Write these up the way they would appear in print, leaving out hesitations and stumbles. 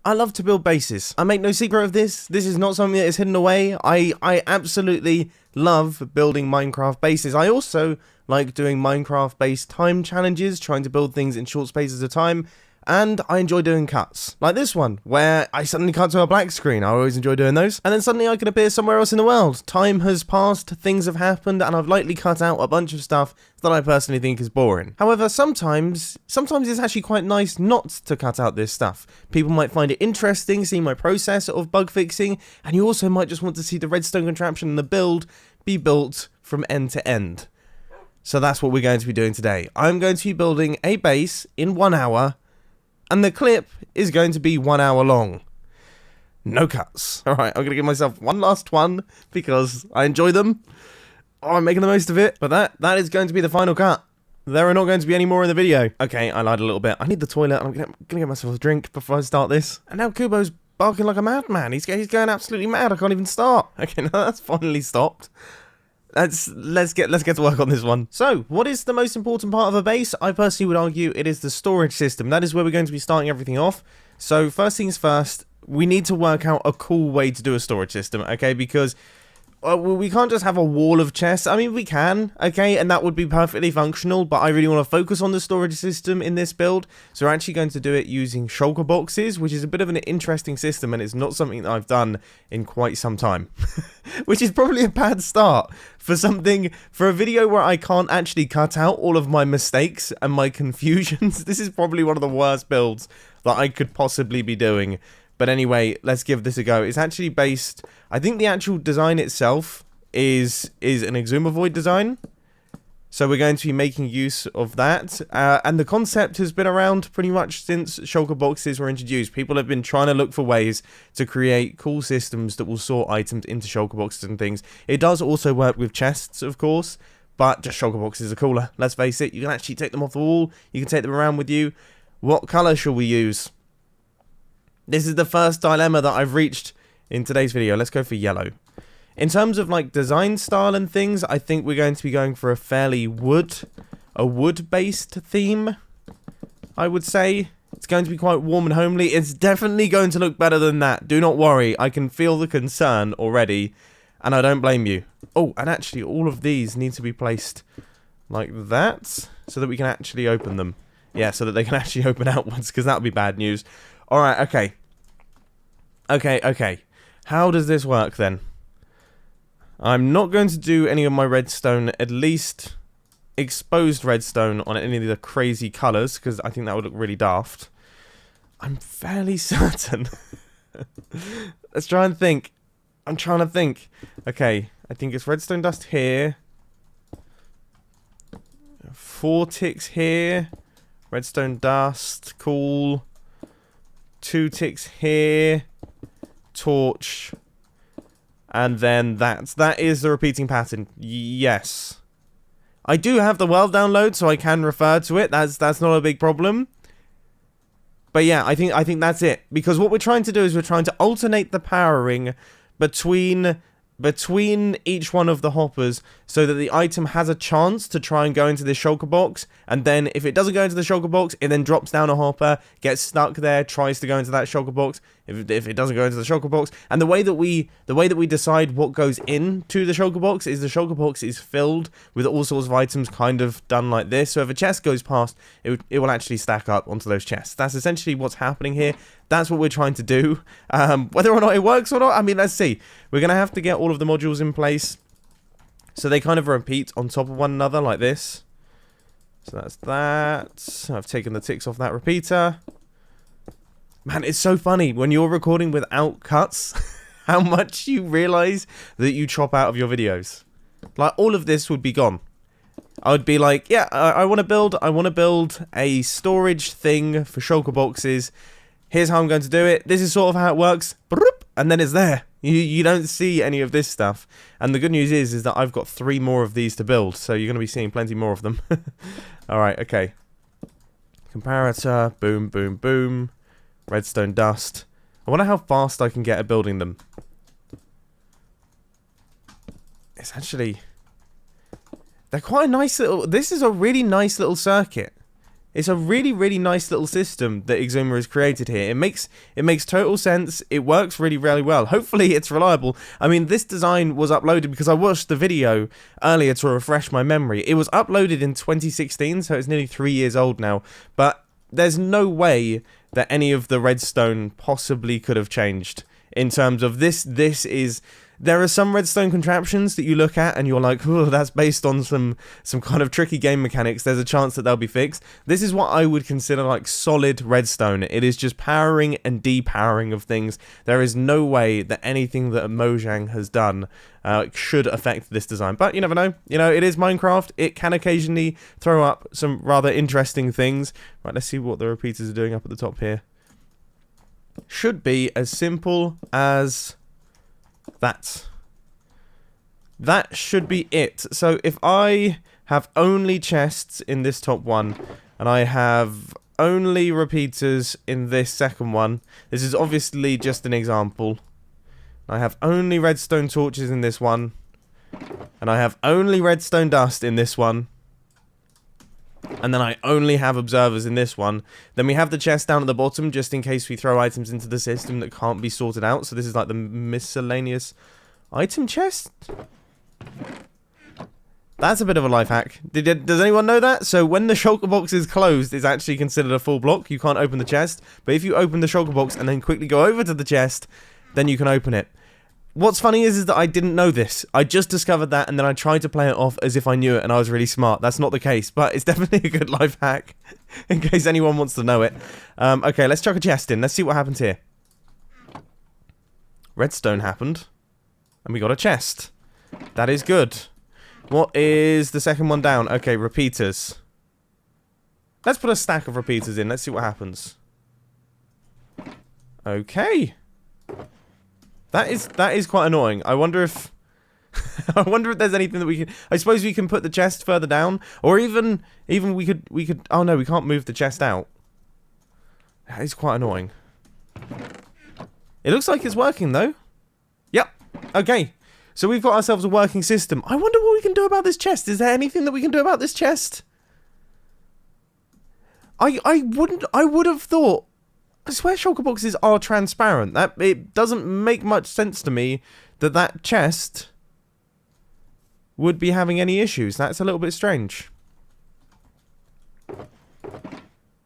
I love to build bases. I make no secret of this. This is not something that is hidden away. I absolutely love building Minecraft bases. I also like doing Minecraft-based time challenges, trying to build things in short spaces of time. And I enjoy doing cuts, like this one, where I suddenly cut to a black screen. I always enjoy doing those. And then suddenly I can appear somewhere else in the world. Time has passed, things have happened, and I've lightly cut out a bunch of stuff that I personally think is boring. However, sometimes it's actually quite nice not to cut out this stuff. People might find it interesting, see my process of bug fixing, and you also might just want to see the redstone contraption and the build be built from end to end. So that's what we're going to be doing today. I'm going to be building a base in 1 hour, and the clip is going to be 1 hour long. No cuts. Alright, I'm going to give myself one last one because I enjoy them. Oh, I'm making the most of it. But that is going to be the final cut. There are not going to be any more in the video. Okay, I lied a little bit. I need the toilet. I'm going to get myself a drink before I start this. And now Kubo's barking like a madman. He's going absolutely mad. I can't even start. Okay, now that's finally stopped. Let's get to work on this one. So, what is the most important part of a base? I personally would argue it is the storage system. That is where we're going to be starting everything off. So, first things first, we need to work out a cool way to do a storage system, okay? Because we can't just have a wall of chests. I mean, we can, okay? And that would be perfectly functional, but I really want to focus on the storage system in this build. So we're actually going to do it using shulker boxes, which is a bit of an interesting system, and it's not something that I've done in quite some time. Which is probably a bad start for a video where I can't actually cut out all of my mistakes and my confusions. This is probably one of the worst builds that I could possibly be doing. But anyway, let's give this a go. It's actually based... I think the actual design itself is an Exuma Void design. So we're going to be making use of that. And the concept has been around pretty much since shulker boxes were introduced. People have been trying to look for ways to create cool systems that will sort items into shulker boxes and things. It does also work with chests, of course. But just shulker boxes are cooler. Let's face it. You can actually take them off the wall. You can take them around with you. What colour shall we use? This is the first dilemma that I've reached in today's video. Let's go for yellow. In terms of like design style and things, I think we're going to be going for a fairly wood-based theme, I would say. It's going to be quite warm and homely. It's definitely going to look better than that. Do not worry. I can feel the concern already, and I don't blame you. Oh, and actually all of these need to be placed like that so that we can actually open them. Yeah, so that they can actually open outwards, because that would be bad news. Alright, okay. Okay. How does this work then? I'm not going to do any of my redstone, at least exposed redstone, on any of the crazy colours, because I think that would look really daft. I'm fairly certain. Let's try and think. I'm trying to think. Okay, I think it's redstone dust here. 4 ticks here. Redstone dust, cool. 2 ticks here, torch, and then that is the repeating pattern. Yes, I do have the world download, so I can refer to it. That's not a big problem. But yeah, I think that's it, because what we're trying to do is we're trying to alternate the powering between each one of the hoppers so that the item has a chance to try and go into this shulker box, and then if it doesn't go into the shulker box, it then drops down a hopper, gets stuck there, tries to go into that shulker box. If it doesn't go into the shulker box, and the way that we decide what goes into the shulker box is the shulker box is filled with all sorts of items kind of done like this. So if a chest goes past, it will actually stack up onto those chests. That's essentially what's happening here. That's what we're trying to do. Whether or not it works or not, I mean, let's see. We're going to have to get all of the modules in place so they kind of repeat on top of one another like this. So that's that. I've taken the ticks off that repeater. Man, it's so funny when you're recording without cuts, how much you realize that you chop out of your videos. Like, all of this would be gone. I would be like, yeah, I want to build a storage thing for shulker boxes. Here's how I'm going to do it. This is sort of how it works. And then it's there. You don't see any of this stuff. And the good news is that I've got 3 more of these to build. So you're going to be seeing plenty more of them. Alright, okay. Comparator. Boom, boom, boom. Redstone dust. I wonder how fast I can get at building them. It's actually... They're quite a nice little... This is a really nice little circuit. It's a really, really nice little system that Exuma has created here. It makes total sense. It works really, really well. Hopefully, it's reliable. I mean, this design was uploaded because I watched the video earlier to refresh my memory. It was uploaded in 2016, so it's nearly 3 years old now. But there's no way that any of the redstone possibly could have changed in terms of this. There are some redstone contraptions that you look at and you're like, oh, that's based on some kind of tricky game mechanics. There's a chance that they'll be fixed. This is what I would consider like solid redstone. It is just powering and depowering of things. There is no way that anything that Mojang has done should affect this design. But you never know. You know, it is Minecraft. It can occasionally throw up some rather interesting things. Right, let's see what the repeaters are doing up at the top here. Should be as simple as that. That should be it. So if I have only chests in this top one, and I have only repeaters in this second one, this is obviously just an example. I have only redstone torches in this one, and I have only redstone dust in this one, and then I only have observers in this one. Then we have the chest down at the bottom, just in case we throw items into the system that can't be sorted out. So this is like the miscellaneous item chest. That's a bit of a life hack. Does anyone know that? So when the shulker box is closed, it's actually considered a full block. You can't open the chest. But if you open the shulker box and then quickly go over to the chest, then you can open it. What's funny is that I didn't know this. I just discovered that, and then I tried to play it off as if I knew it and I was really smart. That's not the case, but it's definitely a good life hack in case anyone wants to know it. Okay, let's chuck a chest in. Let's see what happens here. Redstone happened, and we got a chest. That is good. What is the second one down? Okay, repeaters. Let's put a stack of repeaters in. Let's see what happens. Okay. That is quite annoying. I wonder if I wonder if there's anything that we can. I suppose we can put the chest further down, or even we could. Oh no, we can't move the chest out. That is quite annoying. It looks like it's working though. Yep. Okay. So we've got ourselves a working system. I wonder what we can do about this chest. Is there anything that we can do about this chest? I would have thought. I swear shulker boxes are transparent. That it doesn't make much sense to me that chest would be having any issues. That's a little bit strange.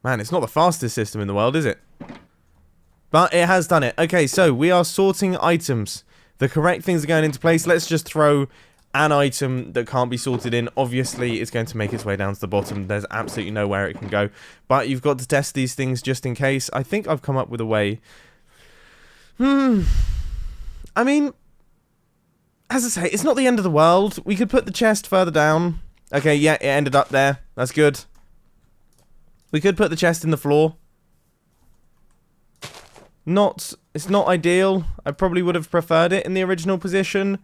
Man, it's not the fastest system in the world, is it? But it has done it. Okay, so we are sorting items. The correct things are going into place. Let's just throw an item that can't be sorted in. Obviously, it's going to make its way down to the bottom. There's absolutely nowhere it can go. But you've got to test these things just in case. I think I've come up with a way. I mean, as I say, it's not the end of the world. We could put the chest further down. Okay, yeah, it ended up there. That's good. We could put the chest in the floor. It's not ideal. I probably would have preferred it in the original position.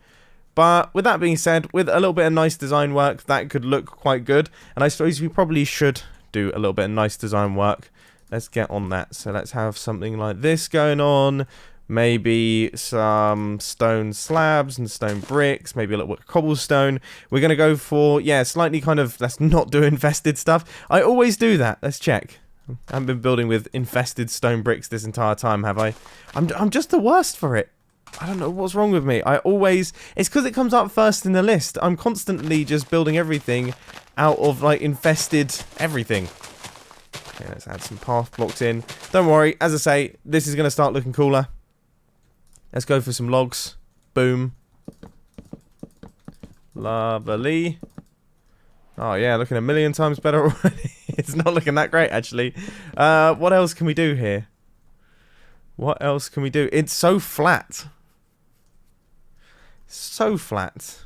But with that being said, with a little bit of nice design work, that could look quite good. And I suppose we probably should do a little bit of nice design work. Let's get on that. So let's have something like this going on. Maybe some stone slabs and stone bricks. Maybe a little bit of cobblestone. We're going to go for, yeah, slightly kind of, let's not do infested stuff. I always do that. Let's check. I haven't been building with infested stone bricks this entire time, have I? I'm just the worst for it. I don't know what's wrong with me. It's because it comes up first in the list. I'm constantly just building everything out of, like, infested everything. Okay, let's add some path blocks in. Don't worry, as I say, this is going to start looking cooler. Let's go for some logs. Boom. Lovely. Oh, yeah, looking a million times better already. It's not looking that great, actually. What else can we do here? What else can we do? It's so flat. So flat.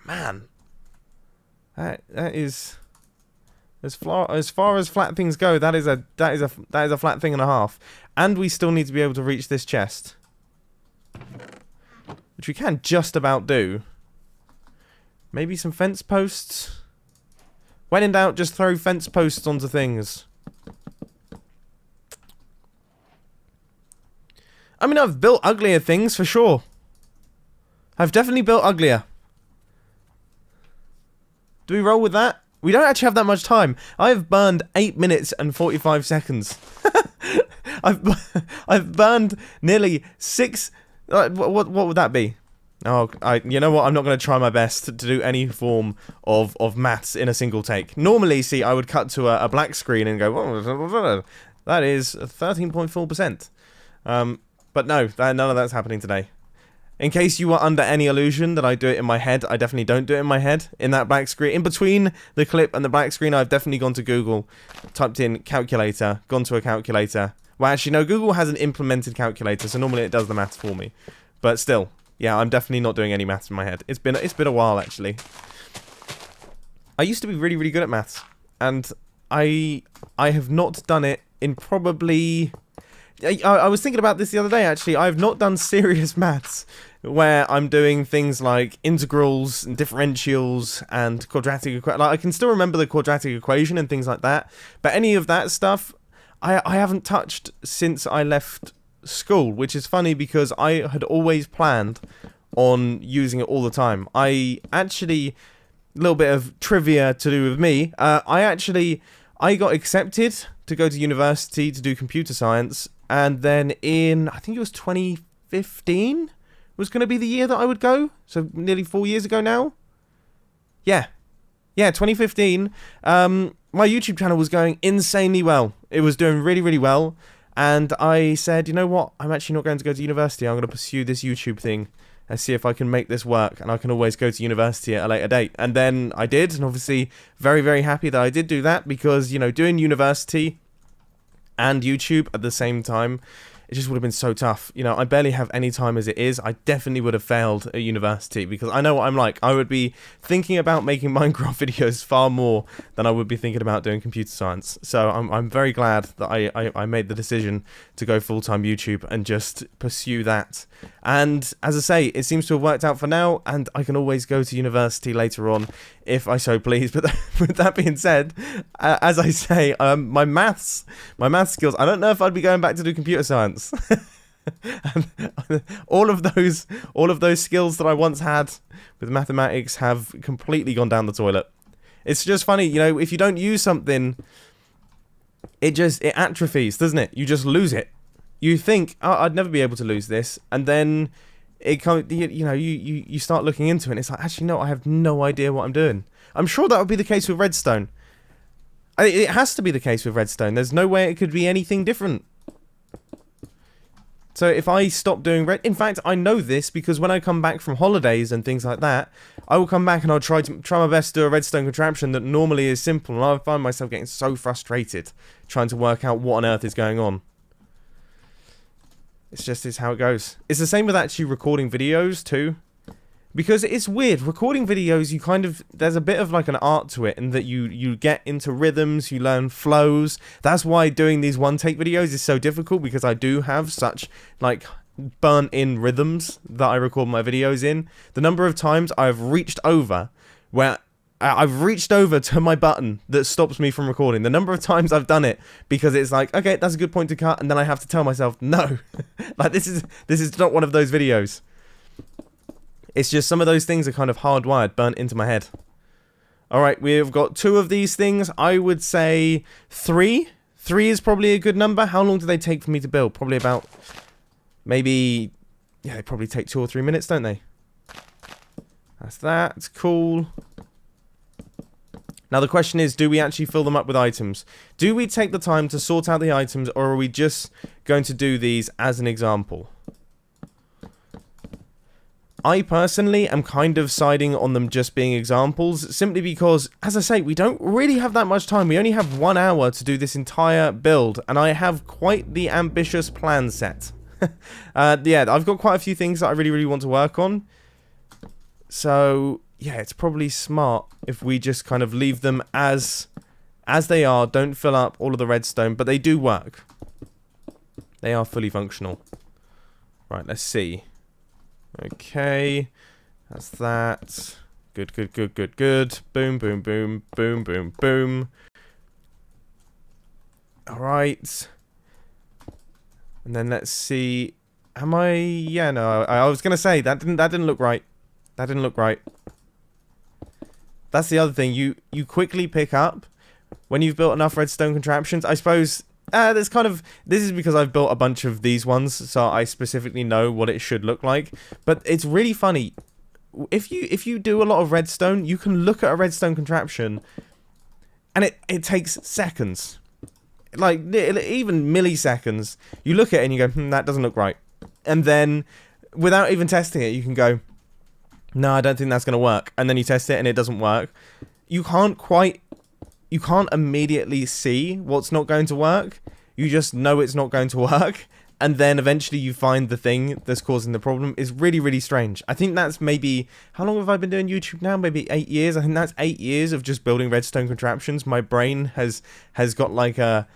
Man. That is as far as flat things go, that is a flat thing and a half. And we still need to be able to reach this chest. Which we can just about do. Maybe some fence posts. When in doubt, just throw fence posts onto things. I mean, I've built uglier things for sure. I've definitely built uglier. Do we roll with that? We don't actually have that much time. I've burned 8 minutes and 45 seconds. I've burned nearly 6... what would that be? Oh, you know what? I'm not going to try my best to do any form of maths in a single take. Normally, see, I would cut to a black screen and go, oh, that is 13.4%. But no, none of that's happening today. In case you were under any illusion that I do it in my head, I definitely don't do it in my head. In that black screen, in between the clip and the black screen, I've definitely gone to Google, typed in calculator, gone to a calculator. Well, actually, no, Google has an implemented calculator, so normally it does the maths for me. But still, yeah, I'm definitely not doing any maths in my head. It's been a while, actually. I used to be really, really good at maths, and I have not done it in probably... I was thinking about this the other day, actually. I've not done serious maths where I'm doing things like integrals and differentials and quadratic equation. Like, I can still remember the quadratic equation and things like that, but any of that stuff I haven't touched since I left school, which is funny because I had always planned on using it all the time. I actually, a little bit of trivia to do with me, I got accepted to go to university to do computer science, and then in, I think it was 2015 was going to be the year that I would go, so nearly 4 years ago now. Yeah, 2015, my YouTube channel was going insanely well. It was doing really, really well. And I said, you know what? I'm actually not going to go to university. I'm going to pursue this YouTube thing and see if I can make this work. And I can always go to university at a later date. And then I did. And obviously, very, very happy that I did do that. Because, you know, doing university and YouTube at the same time, it just would have been so tough. You know, I barely have any time as it is. I definitely would have failed at university because I know what I'm like. I would be thinking about making Minecraft videos far more than I would be thinking about doing computer science. So I'm very glad that I made the decision to go full-time YouTube and just pursue that. And as I say, it seems to have worked out for now, and I can always go to university later on if I so please. But with that being said, as I say, my maths skills, I don't know if I'd be going back to do computer science. all of those skills that I once had with mathematics have completely gone down the toilet. It's just funny, you know, if you don't use something, it atrophies, doesn't it? You just lose it. You think, oh, I'd never be able to lose this, and then you start looking into it, and it's like, actually, no, I have no idea what I'm doing. I'm sure that would be the case with Redstone. It has to be the case with Redstone. There's no way it could be anything different. So if I stop doing in fact, I know this because when I come back from holidays and things like that, I will come back and I'll try my best to do a redstone contraption that normally is simple, and I'll find myself getting so frustrated trying to work out what on earth is going on. It's how it goes. It's the same with actually recording videos too. Because it's weird, recording videos, there's a bit of like an art to it, in that you get into rhythms, you learn flows. That's why doing these one-take videos is so difficult, because I do have such, like, burnt-in rhythms that I record my videos in. The number of times I've reached over to my button that stops me from recording. The number of times I've done it because it's like, okay, that's a good point to cut, and then I have to tell myself, no. Like, this is not one of those videos. It's just some of those things are kind of hardwired, burnt into my head. Alright, we've got 2 of these things. I would say 3. 3 is probably a good number. How long do they take for me to build? Probably about, maybe, yeah, they probably take 2 or 3 minutes, don't they? That's that. It's cool. Now the question is, do we actually fill them up with items? Do we take the time to sort out the items, or are we just going to do these as an example? I personally am kind of siding on them just being examples, simply because, as I say, we don't really have that much time. We only have 1 hour to do this entire build, and I have quite the ambitious plan set. Yeah, I've got quite a few things that I really, really want to work on. So, yeah, it's probably smart if we just kind of leave them as they are, don't fill up all of the redstone, but they do work. They are fully functional. Right, let's see. Okay, that's that. Good, good, good, good, good. Boom, boom, boom, boom, boom, boom. Alright. And then let's see. Am I... Yeah, no, I was going to say, that didn't look right. That didn't look right. That's the other thing. You quickly pick up when you've built enough redstone contraptions. I suppose there's kind of... This is because I've built a bunch of these ones, so I specifically know what it should look like. But it's really funny. If you do a lot of redstone, you can look at a redstone contraption, and it takes seconds. Like, even milliseconds. You look at it and you go, that doesn't look right. And then, without even testing it, you can go, no, I don't think that's going to work. And then you test it and it doesn't work. You can't immediately see what's not going to work. You just know it's not going to work. And then eventually you find the thing that's causing the problem. Is really, really strange. I think that's maybe... How long have I been doing YouTube now? Maybe 8 years? I think that's 8 years of just building redstone contraptions. My brain has got like a...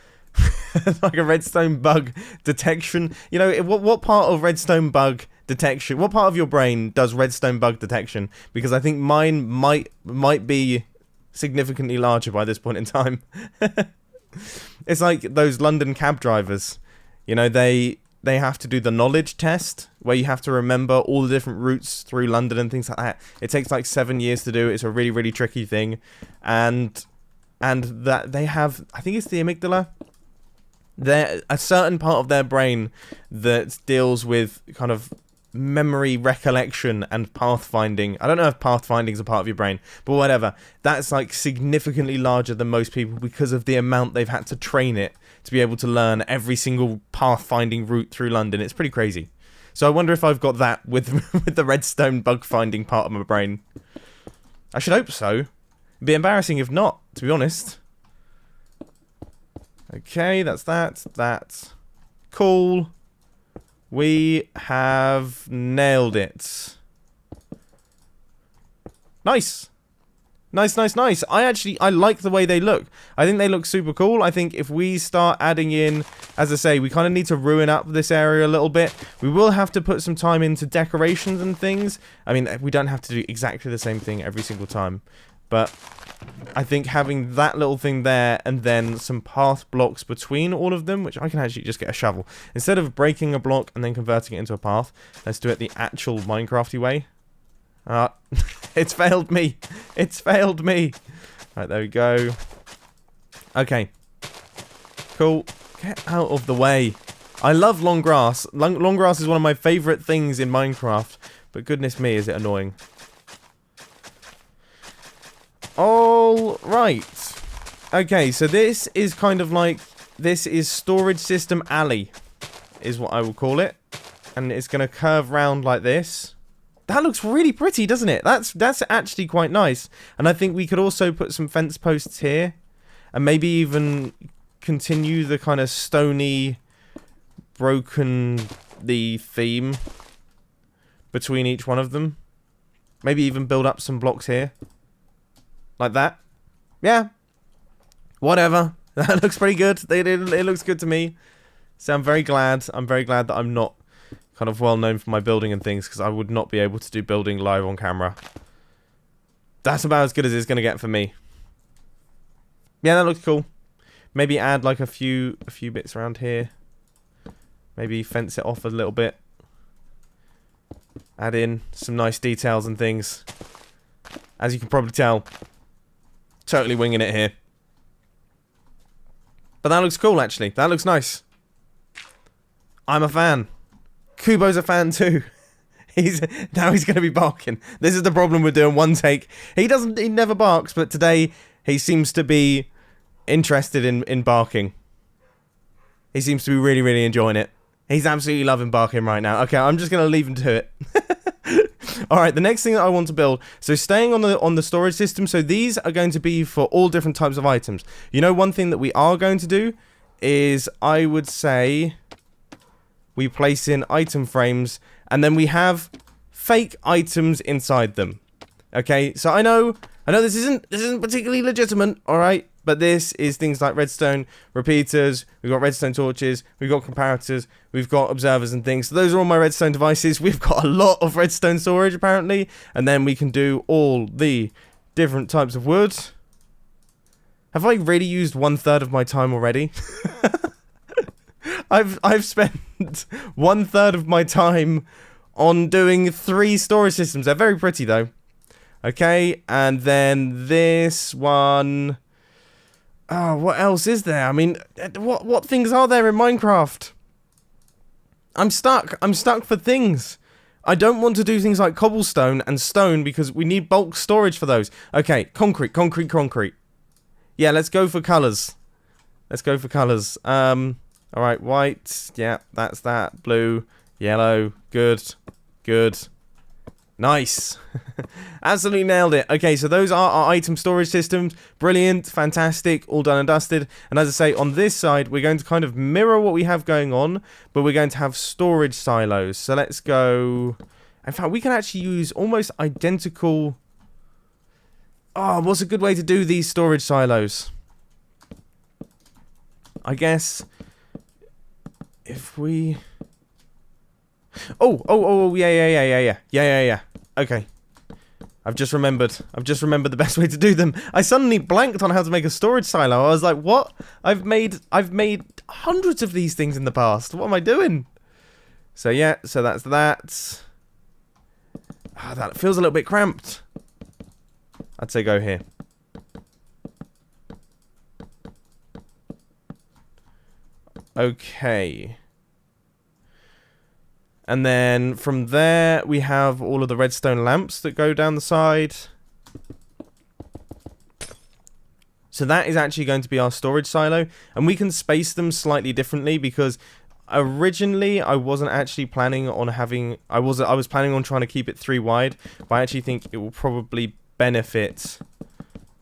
like a redstone bug detection. You know, what part of redstone bug detection... What part of your brain does redstone bug detection? Because I think mine might be significantly larger by this point in time. It's like those London cab drivers. You know, they have to do the knowledge test, where you have to remember all the different routes through London and things like that. It takes like 7 years to do. It's a really, really tricky thing. And that they have, I think it's the amygdala. They're a certain part of their brain that deals with kind of memory recollection and pathfinding. I don't know if pathfinding is a part of your brain, but whatever. That's like significantly larger than most people because of the amount they've had to train it to be able to learn every single pathfinding route through London. It's pretty crazy. So I wonder if I've got that with the redstone bug finding part of my brain. I should hope so. It'd be embarrassing if not, to be honest. Okay, that's that. That's cool. We have nailed it. Nice. Nice, nice, nice. I like the way they look. I think they look super cool. I think if we start adding in, as I say, we kind of need to ruin up this area a little bit. We will have to put some time into decorations and things. I mean, we don't have to do exactly the same thing every single time. But I think having that little thing there and then some path blocks between all of them, which I can actually just get a shovel. Instead of breaking a block and then converting it into a path, let's do it the actual Minecrafty way. It's failed me. It's failed me. Right, there we go. Okay. Cool. Get out of the way. I love long grass. Long grass is one of my favourite things in Minecraft. But goodness me, is it annoying. All right. Okay, so this is kind of like... This is Storage System Alley, is what I will call it. And it's going to curve round like this. That looks really pretty, doesn't it? That's actually quite nice. And I think we could also put some fence posts here. And maybe even continue the kind of stony, broken the theme between each one of them. Maybe even build up some blocks here. Like that. Yeah. Whatever. That looks pretty good. It looks good to me. So I'm very glad that I'm not kind of well known for my building and things, because I would not be able to do building live on camera. That's about as good as it's going to get for me. Yeah, that looks cool. Maybe add like a few bits around here. Maybe fence it off a little bit. Add in some nice details and things. As you can probably tell, totally winging it here. But that looks cool, actually. That looks nice. I'm a fan. Kubo's a fan too. Now he's going to be barking. This is the problem with doing one take. He never barks, but today he seems to be interested in barking. He seems to be really, really enjoying it. He's absolutely loving barking right now. Okay, I'm just going to leave him to it. Alright, the next thing that I want to build, so staying on the storage system, so these are going to be for all different types of items. You know, one thing that we are going to do is, I would say, we place in item frames, and then we have fake items inside them. Okay, so I know this isn't particularly legitimate, alright? But this is things like redstone repeaters, we've got redstone torches, we've got comparators, we've got observers and things. So those are all my redstone devices. We've got a lot of redstone storage apparently. And then we can do all the different types of wood. Have I really used 1/3 of my time already? I've spent 1/3 of my time on doing 3 storage systems. They're very pretty though. Okay, and then this one. Oh, what else is there? I mean, what things are there in Minecraft? I'm stuck. I'm stuck for things. I don't want to do things like cobblestone and stone because we need bulk storage for those. Okay, concrete. Yeah, let's go for colours. Alright, white. Yeah, that's that. Blue. Yellow. Good. Nice. Absolutely nailed it. Okay, so those are our item storage systems. Brilliant, fantastic, all done and dusted. And as I say, on this side, we're going to kind of mirror what we have going on, but we're going to have storage silos. So let's go... In fact, we can actually use almost identical... Oh, what's a good way to do these storage silos? I guess... If we... Oh, yeah. Okay. I've just remembered the best way to do them. I suddenly blanked on how to make a storage silo. I was like, what? I've made hundreds of these things in the past. What am I doing? So yeah, so that's that. Ah, that feels a little bit cramped. I'd say go here. Okay. And then from there, we have all of the redstone lamps that go down the side. So that is actually going to be our storage silo. And we can space them slightly differently because originally I wasn't actually planning on having... I was planning on trying to keep it 3 wide. But I actually think it will probably benefit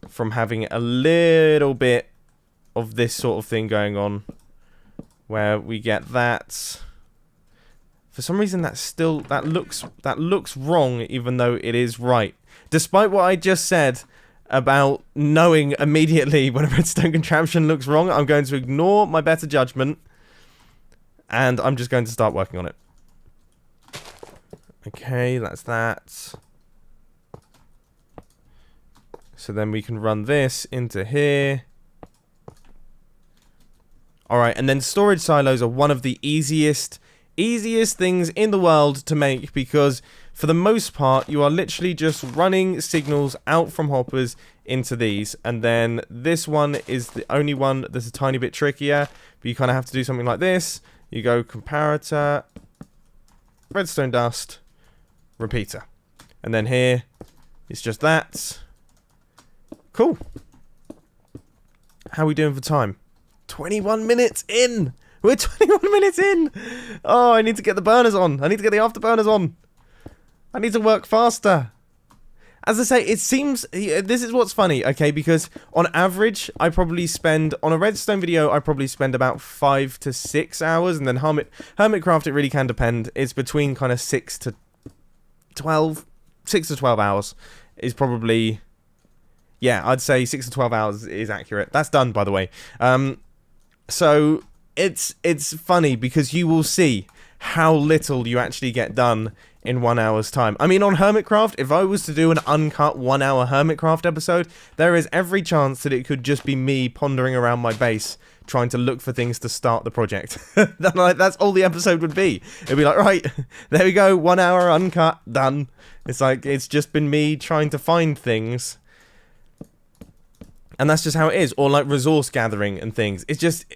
from having a little bit of this sort of thing going on. Where we get that... For some reason, that looks wrong, even though it is right. Despite what I just said about knowing immediately when a redstone contraption looks wrong, I'm going to ignore my better judgment, and I'm just going to start working on it. Okay, that's that. So then we can run this into here. Alright, and then storage silos are one of the easiest things in the world to make because for the most part you are literally just running signals out from hoppers into these, and then this one is the only one that's a tiny bit trickier, but you kind of have to do something like this. You go comparator, redstone dust, repeater, and then here it's just that. Cool. How are we doing for time? 21 minutes in. We're 21 minutes in! Oh, I need to get the burners on. I need to get the afterburners on. I need to work faster. As I say, it seems... This is what's funny, okay? Because on average, I probably spend... On a redstone video, I probably spend about 5 to 6 hours. And then Hermitcraft, it really can depend. It's between kind of 6 to 12 hours is probably... Yeah, I'd say 6 to 12 hours is accurate. That's done, by the way. So... It's funny because you will see how little you actually get done in 1 hour's time. I mean, on Hermitcraft, if I was to do an uncut 1 hour Hermitcraft episode, there is every chance that it could just be me pondering around my base, trying to look for things to start the project. That's all the episode would be. It'd be like, right, there we go, 1 hour uncut, done. It's like, it's just been me trying to find things. And that's just how it is. Or like resource gathering and things. It's just,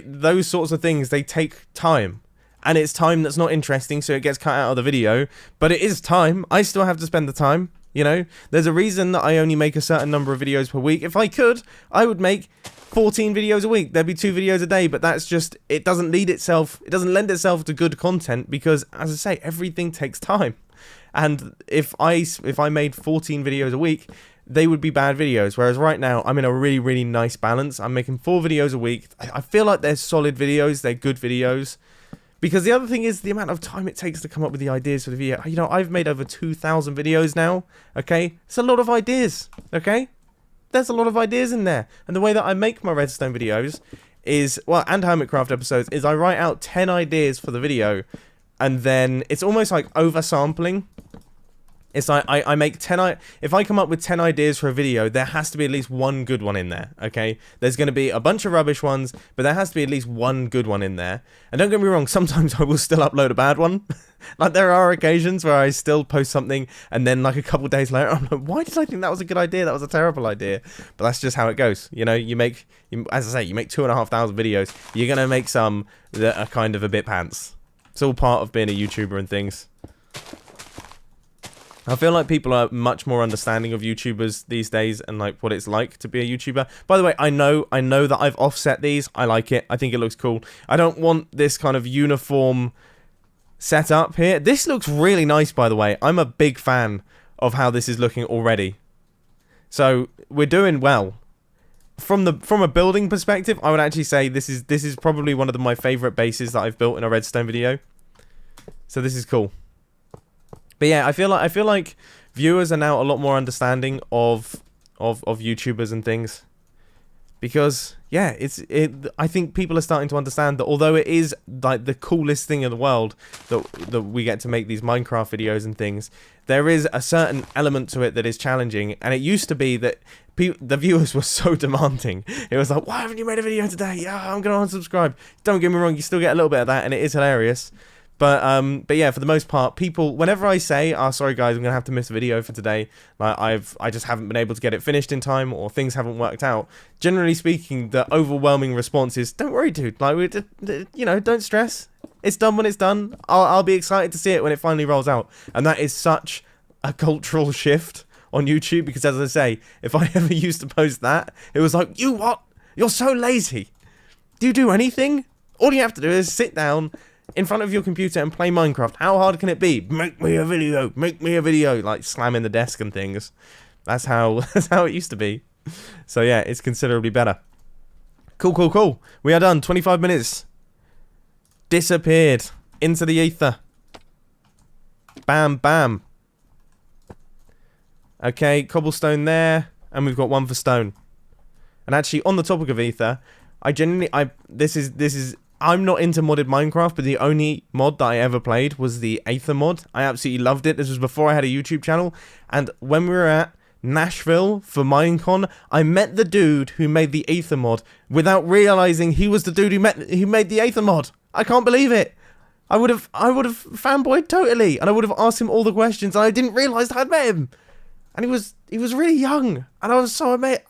those sorts of things, they take time. And it's time that's not interesting, so it gets cut out of the video. But it is time. I still have to spend the time, you know? There's a reason that I only make a certain number of videos per week. If I could, I would make 14 videos a week. There'd be 2 videos a day, but that's just, it doesn't lend itself to good content because, as I say, everything takes time. And if I made 14 videos a week, they would be bad videos. Whereas right now, I'm in a really, really nice balance. I'm making 4 videos a week. I feel like they're solid videos. They're good videos. Because the other thing is the amount of time it takes to come up with the ideas for the video. You know, I've made over 2,000 videos now. Okay? It's a lot of ideas. Okay? There's a lot of ideas in there. And the way that I make my redstone videos is, well, and Hermitcraft episodes, is I write out 10 ideas for the video. And then it's almost like oversampling. It's like I make 10 if I come up with 10 ideas for a video, there has to be at least one good one in there, okay? There's going to be a bunch of rubbish ones, but there has to be at least one good one in there. And don't get me wrong, sometimes I will still upload a bad one. Like, there are occasions where I still post something, and then like a couple days later, I'm like, why did I think that was a good idea? That was a terrible idea. But that's just how it goes. You know, as I say, you make 2,500 videos. You're going to make some that are kind of a bit pants. It's all part of being a YouTuber and things. I feel like people are much more understanding of YouTubers these days and like what it's like to be a YouTuber. By the way, I know that I've offset these. I like it. I think it looks cool. I don't want this kind of uniform setup here. This looks really nice, by the way. I'm a big fan of how this is looking already. So we're doing well. From a building perspective, I would actually say this is probably one of my favorite bases that I've built in a redstone video. So this is cool. But yeah, I feel like viewers are now a lot more understanding of YouTubers and things, because yeah, I think people are starting to understand that although it is like the coolest thing in the world that we get to make these Minecraft videos and things, there is a certain element to it that is challenging. And it used to be that the viewers were so demanding. It was like, why haven't you made a video today? Yeah, I'm gonna unsubscribe. Don't get me wrong, you still get a little bit of that, and it is hilarious. But yeah, for the most part, people, whenever I say, "Oh, sorry guys, I'm gonna have to miss a video for today," like I just haven't been able to get it finished in time, or things haven't worked out. Generally speaking, the overwhelming response is, "Don't worry, dude. Like, you know, don't stress. It's done when it's done. I'll be excited to see it when it finally rolls out." And that is such a cultural shift on YouTube, because as I say, if I ever used to post that, it was like, "You what? You're so lazy. Do you do anything? All you have to do is sit down in front of your computer and play Minecraft. How hard can it be? Make me a video. Make me a video." Like slamming the desk and things. That's how it used to be. So yeah, it's considerably better. Cool. We are done. 25 minutes. Disappeared into the ether. Bam. Okay, cobblestone there, and we've got one for stone. And actually, on the topic of ether, I'm not into modded Minecraft, but the only mod that I ever played was the Aether mod. I absolutely loved it. This was before I had a YouTube channel. And when we were at Nashville for Minecon, I met the dude who made the Aether mod without realizing he was the dude who made the Aether mod. I can't believe it. I would have fanboyed totally, and I would have asked him all the questions, and I didn't realize I'd met him. And he was really young, and I was so amazed.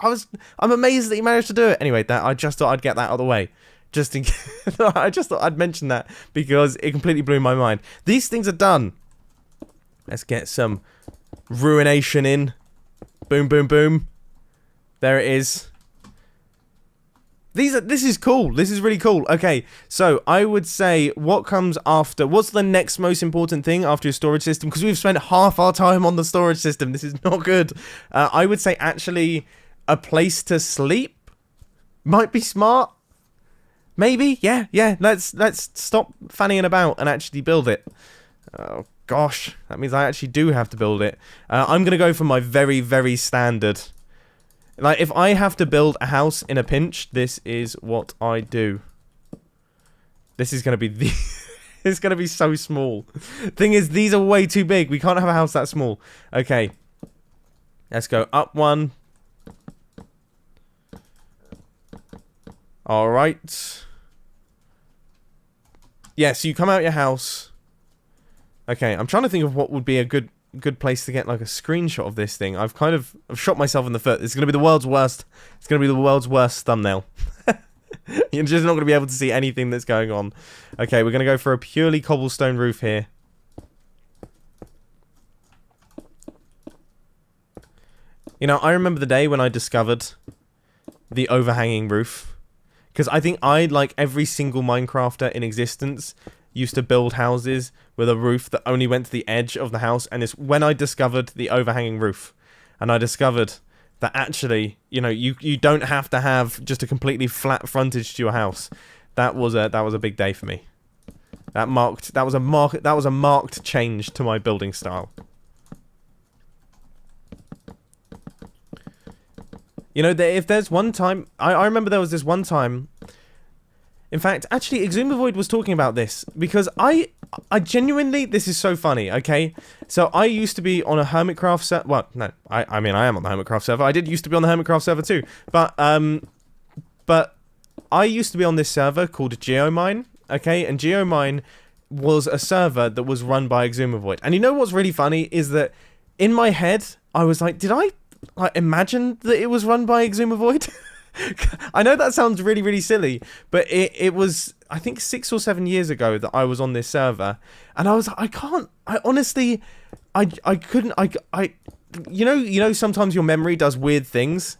I'm amazed that he managed to do it. Anyway, I just thought I'd get that out of the way. I just thought I'd mention that because it completely blew my mind. These things are done. Let's get some ruination in. Boom. There it is. This is cool. This is really cool. Okay, so I would say what comes after. What's the next most important thing after your storage system? Because we've spent half our time on the storage system. This is not good. I would say actually a place to sleep might be smart. Maybe, yeah. Let's stop fanning about and actually build it. Oh gosh, that means I actually do have to build it. I'm gonna go for my very, very standard. Like, if I have to build a house in a pinch, this is what I do. This is gonna be the. It's gonna be so small. Thing is, these are way too big. We can't have a house that small. Okay, let's go up one. All right. Yeah, so you come out your house. Okay, I'm trying to think of what would be a good place to get like a screenshot of this thing. I've shot myself in the foot. It's gonna be the world's worst. It's gonna be the world's worst thumbnail. You're just not gonna be able to see anything that's going on. Okay, we're gonna go for a purely cobblestone roof here. You know, I remember the day when I discovered the overhanging roof. Because I think like every single Minecrafter in existence used to build houses with a roof that only went to the edge of the house. And it's when I discovered the overhanging roof. And I discovered that actually, you know, you don't have to have just a completely flat frontage to your house. That was a big day for me. That was a marked change to my building style. You know, if there's one time... I remember there was this one time... In fact, actually, Exumavoid was talking about this because I genuinely, this is so funny, okay? So I used to be on a Hermitcraft server. Well, no, I mean, I am on the Hermitcraft server. I did used to be on the Hermitcraft server too. But I used to be on this server called Geomine, okay? And Geomine was a server that was run by Exumavoid. And you know what's really funny is that in my head, I was like, did I imagine that it was run by Exumavoid? I know that sounds really, really silly, but it was, I think 6 or 7 years ago that I was on this server, and I was like, I honestly, I couldn't, you know, sometimes your memory does weird things,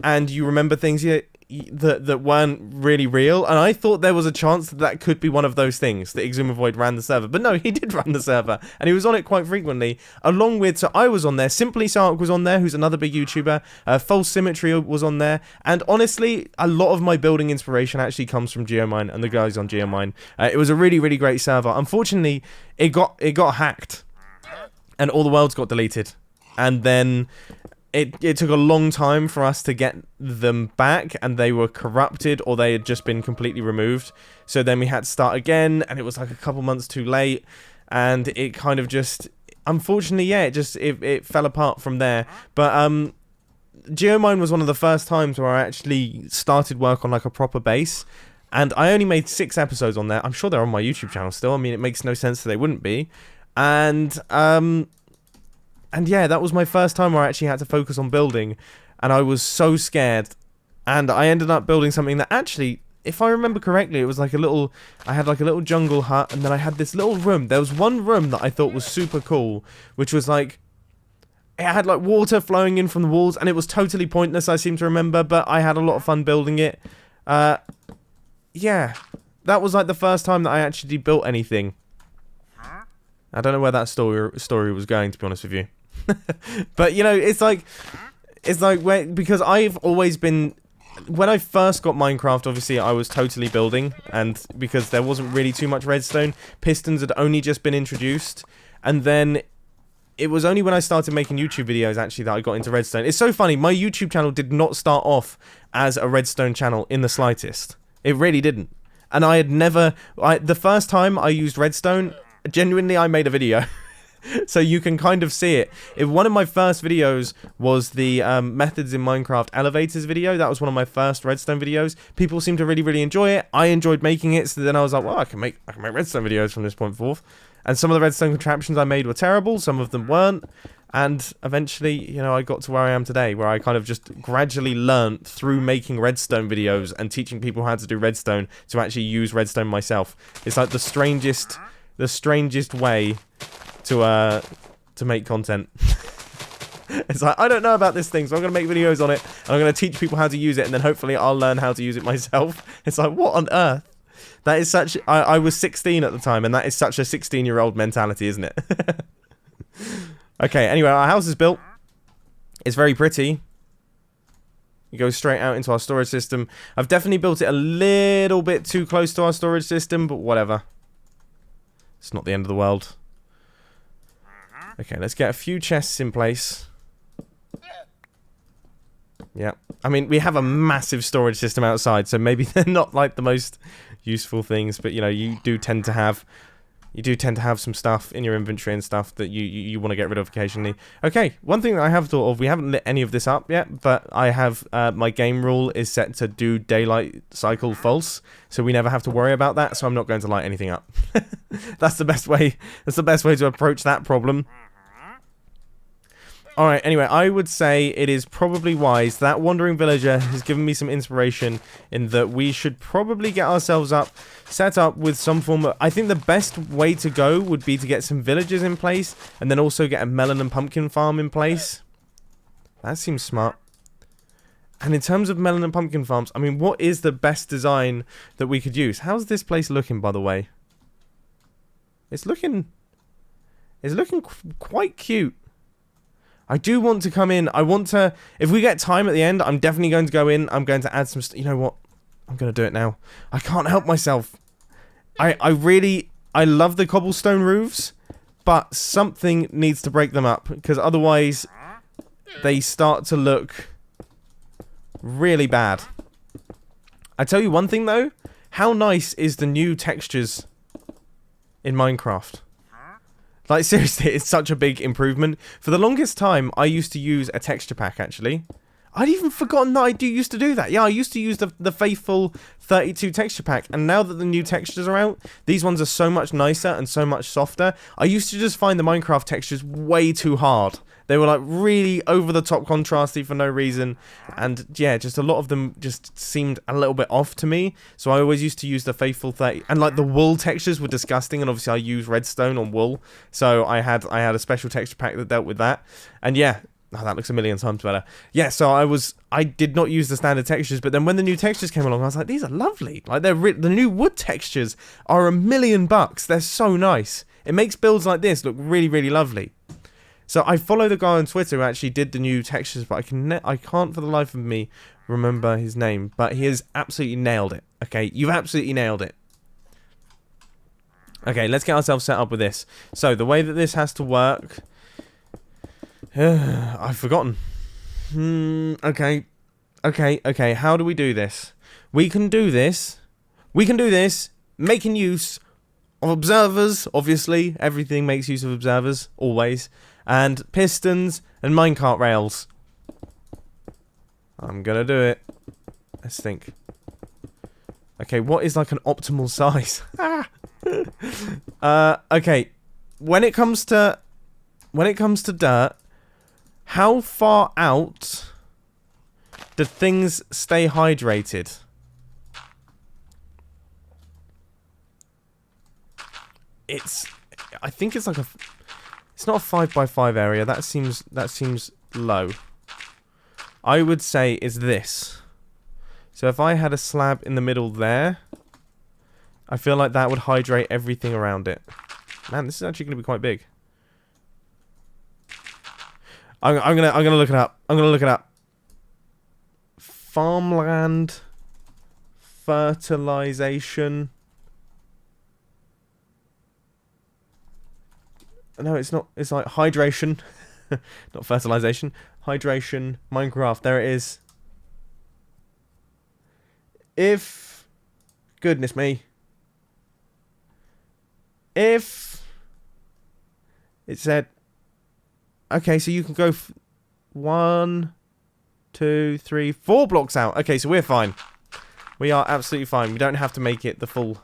and you remember things that weren't really real, and I thought there was a chance that could be one of those things, that Exumavoid ran the server. But no, he did run the server, and he was on it quite frequently, along with, so I was on there, Simply Sark was on there, who's another big YouTuber, False Symmetry was on there, and honestly, a lot of my building inspiration actually comes from Geomine and the guys on Geomine. It was a really, really great server. Unfortunately, it got hacked, and all the worlds got deleted, and then it took a long time for us to get them back, and they were corrupted or they had just been completely removed. So then we had to start again, and it was like a couple months too late, and it kind of just, unfortunately, yeah, it fell apart from there. But Geomine was one of the first times where I actually started work on like a proper base, and I only made 6 episodes on there. I'm sure they're on my YouTube channel still. I mean, it makes no sense that they wouldn't be. And yeah, that was my first time where I actually had to focus on building, and I was so scared, and I ended up building something that actually, if I remember correctly, it was like I had like a little jungle hut, and then I had this little room. There was one room that I thought was super cool, which was like, it had like water flowing in from the walls, and it was totally pointless, I seem to remember, but I had a lot of fun building it. Yeah, that was like the first time that I actually built anything. I don't know where that story was going, to be honest with you. But you know, it's like because I've always been, when I first got Minecraft, obviously I was totally building, and because there wasn't really too much redstone, pistons had only just been introduced, and then it was only when I started making YouTube videos actually that I got into redstone. It's so funny, my YouTube channel did not start off as a redstone channel in the slightest. It really didn't. And I had never, the first time I used redstone, genuinely I made a video. So you can kind of see it. One of my first videos was the methods in Minecraft elevators video. That was one of my first redstone videos. People seemed to really, really enjoy it. I enjoyed making it, so then I was like, well, I can make redstone videos from this point forth. And some of the redstone contraptions I made were terrible, some of them weren't. And eventually, you know, I got to where I am today, where I kind of just gradually learnt through making redstone videos and teaching people how to do redstone to actually use redstone myself. It's like the strangest way to make content. It's like, I don't know about this thing, so I'm going to make videos on it, and I'm going to teach people how to use it, and then hopefully I'll learn how to use it myself. It's like, what on earth? That is such... I was 16 at the time, and that is such a 16-year-old mentality, isn't it? Okay, anyway, our house is built. It's very pretty. You go straight out into our storage system. I've definitely built it a little bit too close to our storage system, but whatever. It's not the end of the world. Okay, let's get a few chests in place. Yeah. I mean, we have a massive storage system outside, so maybe they're not like the most useful things, but you know, you do tend to have some stuff in your inventory and stuff that you want to get rid of occasionally. Okay, one thing that I have thought of, we haven't lit any of this up yet, but I have, my game rule is set to do daylight cycle false, so we never have to worry about that, so I'm not going to light anything up. That's the best way to approach that problem. Alright, anyway, I would say it is probably wise. That wandering villager has given me some inspiration in that we should probably get ourselves set up with some form of... I think the best way to go would be to get some villagers in place, and then also get a melon and pumpkin farm in place. That seems smart. And in terms of melon and pumpkin farms, I mean, what is the best design that we could use? How's this place looking, by the way? It's looking quite cute. I do want to come in. I want to... If we get time at the end, I'm definitely going to go in. I'm going to add some... You know what? I'm going to do it now. I can't help myself. I love the cobblestone roofs, but something needs to break them up, because otherwise they start to look really bad. I tell you one thing, though. how nice is the new textures in Minecraft? Like, seriously, it's such a big improvement. For the longest time, I used to use a texture pack, actually. I'd even forgotten that I used to do that. Yeah, I used to use the faithful 32 texture pack. And now that the new textures are out, these ones are so much nicer and so much softer. I used to just find the Minecraft textures way too hard. They were like really over the top contrasty for no reason. And yeah, just a lot of them just seemed a little bit off to me. So I always used to use the faithful 30. And like the wool textures were disgusting. And obviously I use redstone on wool. So I had a special texture pack that dealt with that. And yeah, oh, that looks a million times better. Yeah, so I did not use the standard textures. But then when the new textures came along, I was like, these are lovely. Like the new wood textures are $1,000,000. They're so nice. It makes builds like this look really, really lovely. So I follow the guy on Twitter who actually did the new textures, but I can't for the life of me remember his name. But he has absolutely nailed it. Okay, you've absolutely nailed it. Okay, let's get ourselves set up with this. So the way that this has to work, I've forgotten. Okay. How do we do this? We can do this making use of observers. Obviously, everything makes use of observers always. And pistons and minecart rails. I'm gonna do it. Let's think. Okay, what is like an optimal size? Okay. When it comes to dirt, how far out do things stay hydrated? I think it's like it's not a 5x5 area. That seems low. I would say is this. So if I had a slab in the middle there, I feel like that would hydrate everything around it. Man, this is actually going to be quite big. I'm gonna look it up. I'm gonna look it up. Farmland fertilization. No, it's not. It's like hydration, not fertilization. Hydration. Minecraft. There it is. If, goodness me. If it said, okay, so you can go 1, 2, 3, 4 blocks out. Okay, so we're fine. We are absolutely fine. We don't have to make it the full.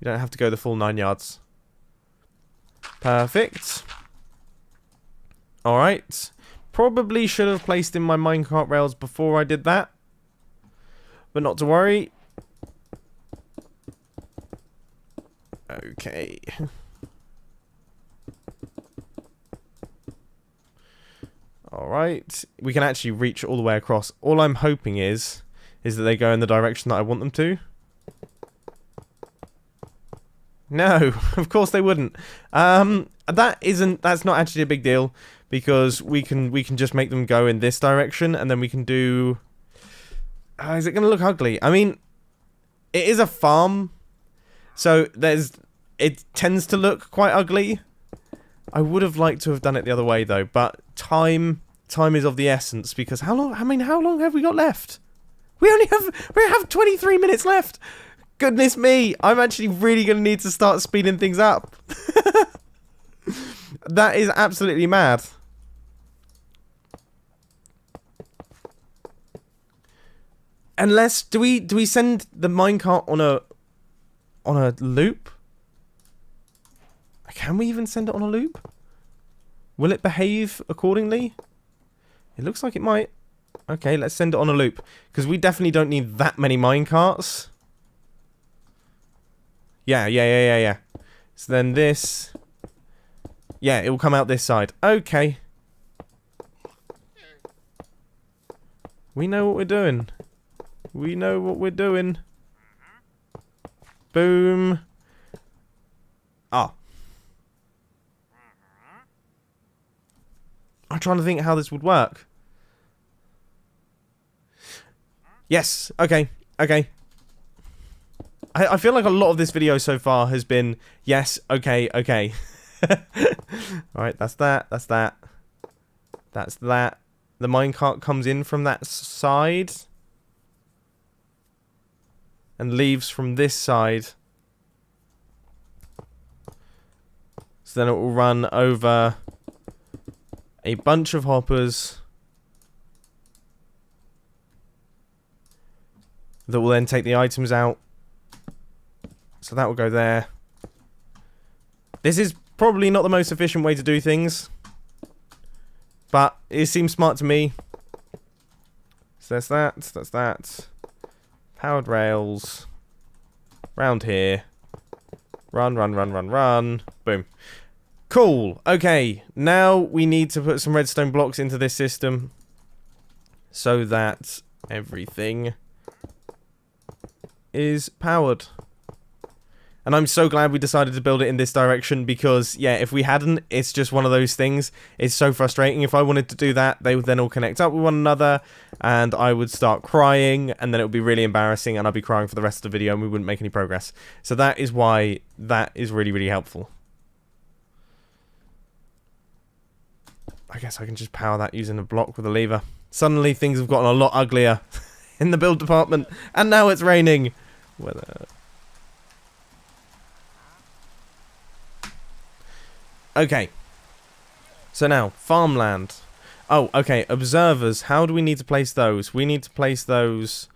We don't have to go the full 9 yards. Perfect. Alright. Probably should have placed in my minecart rails before I did that. But not to worry. Okay. Alright. We can actually reach all the way across. All I'm hoping is that they go in the direction that I want them to. No, of course they wouldn't. That's not actually a big deal, because we can just make them go in this direction, and then we can do. Is it going to look ugly? I mean, it is a farm, so it tends to look quite ugly. I would have liked to have done it the other way though, but time is of the essence, because how long have we got left? We have 23 minutes left. Goodness me, I'm actually really going to need to start speeding things up. That is absolutely mad. Unless, do we send the minecart on a loop? Can we even send it on a loop? Will it behave accordingly? It looks like it might. Okay, let's send it on a loop, because we definitely don't need that many minecarts. Yeah. So then this. Yeah, it will come out this side. Okay. We know what we're doing. We know what we're doing. Boom. Ah. I'm trying to think how this would work. Yes. Okay. I feel like a lot of this video so far has been, yes, okay. Alright, that's that. That's that. The minecart comes in from that side. and leaves from this side. So then it will run over a bunch of hoppers that will then take the items out. So that will go there. This is probably not the most efficient way to do things, but it seems smart to me. So that's that, that's that. Powered rails. Round here. Run, run, run, run, run. Boom. Cool. Okay, now we need to put some redstone blocks into this system so that everything is powered. And I'm so glad we decided to build it in this direction because, yeah, if we hadn't, it's just one of those things. It's so frustrating. If I wanted to do that, they would then all connect up with one another, and I would start crying, and then it would be really embarrassing, and I'd be crying for the rest of the video, and we wouldn't make any progress. So that is why that is really, really helpful. I guess I can just power that using a block with a lever. Suddenly, things have gotten a lot uglier in the build department, and now it's raining. Weather. Okay, so now, farmland. Oh, okay, observers. How do we need to place those? We need to place those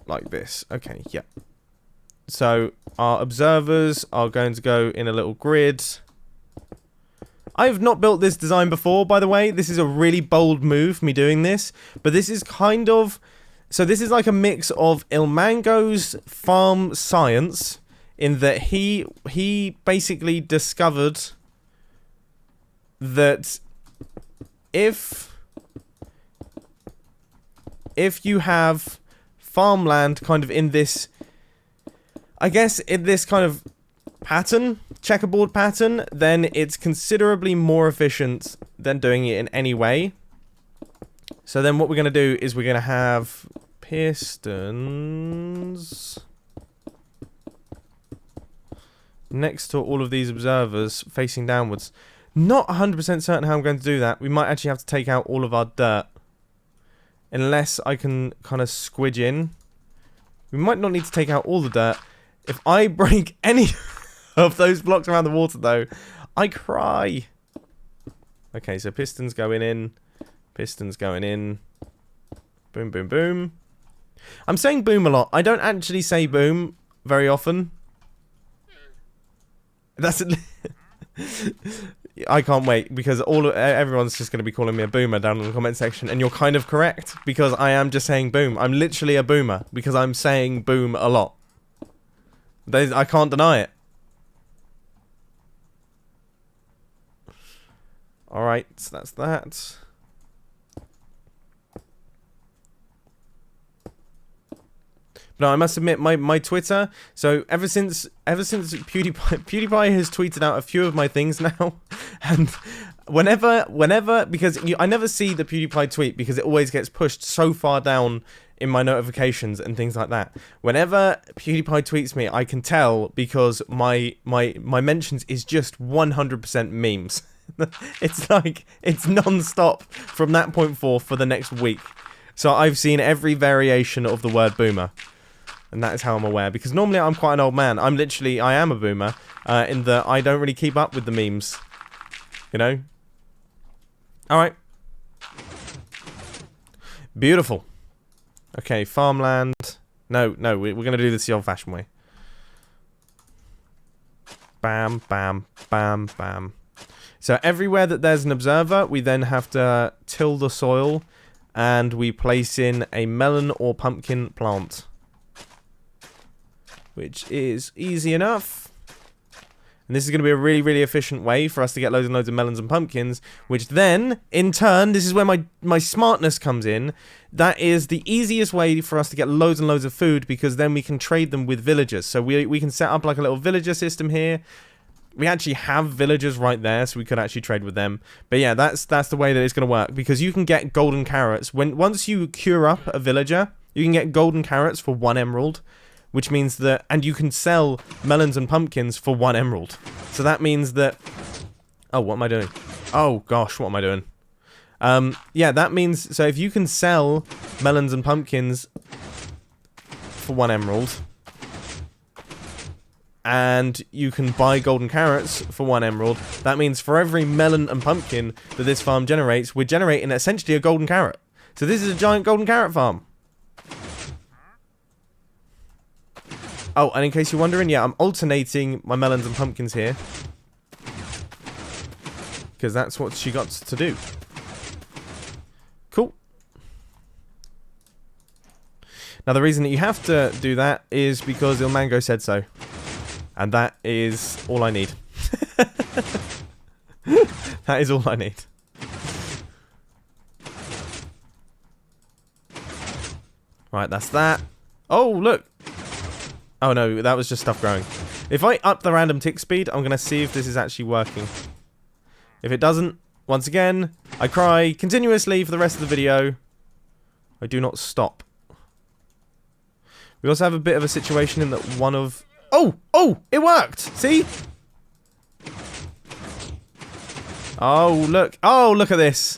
like this. Okay, yeah. So, our observers are going to go in a little grid. I have not built this design before, by the way. This is a really bold move, me doing this. But this is kind of... So this is like a mix of Ilmango's farm science... in that he basically discovered that if you have farmland kind of in this, I guess in this kind of pattern, checkerboard pattern, then it's considerably more efficient than doing it in any way. So then what we're going to do is we're going to have pistons next to all of these observers facing downwards. Not 100% certain how I'm going to do that. We might actually have to take out all of our dirt. Unless I can kind of squidge in. We might not need to take out all the dirt. If I break any of those blocks around the water though, I cry. Okay, so pistons going in. Pistons going in. Boom, boom, boom. I'm saying boom a lot. I don't actually say boom very often. That's I can't wait because everyone's just going to be calling me a boomer down in the comment section, and you're kind of correct because I am just saying boom. I'm literally a boomer because I'm saying boom a lot. I can't deny it. All right, so that's that. No, I must admit, my Twitter. So ever since PewDiePie has tweeted out a few of my things now, and whenever because I never see the PewDiePie tweet because it always gets pushed so far down in my notifications and things like that. Whenever PewDiePie tweets me, I can tell because my mentions is just 100% memes. It's like it's non-stop from that point forth for the next week. So I've seen every variation of the word boomer. And that is how I'm aware. Because normally I'm quite an old man. I am a boomer. In that I don't really keep up with the memes. You know? Alright. Beautiful. Okay, farmland. No, we're going to do this the old-fashioned way. Bam, bam, bam, bam. So everywhere that there's an observer, we then have to till the soil. And we place in a melon or pumpkin plant. Which is easy enough. And this is going to be a really, really efficient way for us to get loads and loads of melons and pumpkins. Which then, in turn, this is where my smartness comes in. That is the easiest way for us to get loads and loads of food. Because then we can trade them with villagers. So we can set up like a little villager system here. We actually have villagers right there. So we could actually trade with them. But yeah, that's the way that it's going to work. Because you can get golden carrots. Once you cure up a villager, you can get golden carrots for 1 emerald. Which means that, and you can sell melons and pumpkins for 1 emerald. So that means that, oh, what am I doing? Oh gosh, what am I doing? Yeah, that means, so if you can sell melons and pumpkins for 1 emerald. And you can buy golden carrots for 1 emerald. That means for every melon and pumpkin that this farm generates, we're generating essentially a golden carrot. So this is a giant golden carrot farm. Oh, and in case you're wondering, yeah, I'm alternating my melons and pumpkins here. Because that's what she got to do. Cool. Now, the reason that you have to do that is because Ilmango said so. And that is all I need. That is all I need. Right, that's that. Oh, look. Oh, no, that was just stuff growing. If I up the random tick speed, I'm going to see if this is actually working. If it doesn't, once again, I cry continuously for the rest of the video. I do not stop. We also have a bit of a situation in that one of... Oh! Oh! It worked! See? Oh, look. Oh, look at this.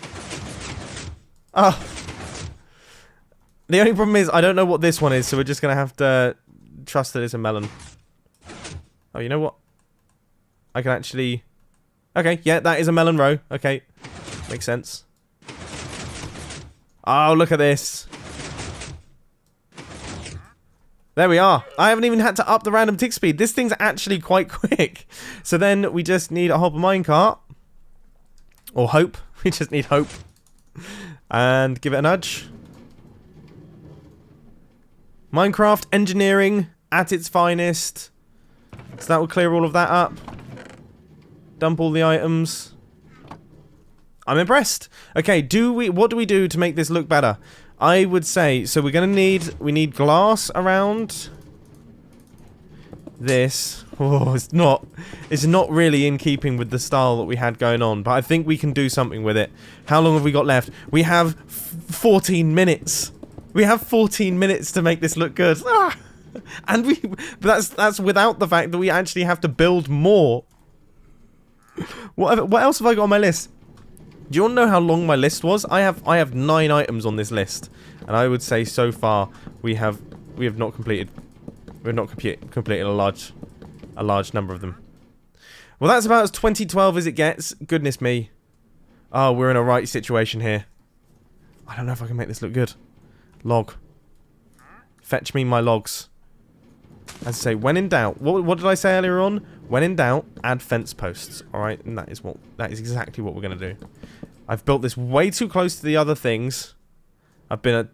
Oh. The only problem is I don't know what this one is, so we're just going to have to trust that it's a melon. Oh, you know what? I can actually... Okay, yeah, that is a melon row. Okay, makes sense. Oh, look at this. There we are. I haven't even had to up the random tick speed. This thing's actually quite quick. So then we just need a hopper minecart. Or hope. We just need hope. And give it a nudge. Minecraft engineering at its finest. So that will clear all of that up. Dump all the items. I'm impressed. Okay, what do we do to make this look better? I would say, so we need glass around this. Oh, it's not really in keeping with the style that we had going on, but I think we can do something with it. How long have we got left? We have 14 minutes. We have 14 minutes to make this look good. Ah! And that's without the fact that we actually have to build more. What else have I got on my list? Do you want to know how long my list was? I have 9 items on this list, and I would say so far we have not completed a large number of them. Well, that's about as 2012 as it gets. Goodness me. Oh, we're in a right situation here. I don't know if I can make this look good. Log. Fetch me my logs. As I say, when in doubt. What did I say earlier on? When in doubt, add fence posts. Alright, and that is exactly what we're gonna do. I've built this way too close to the other things. I've been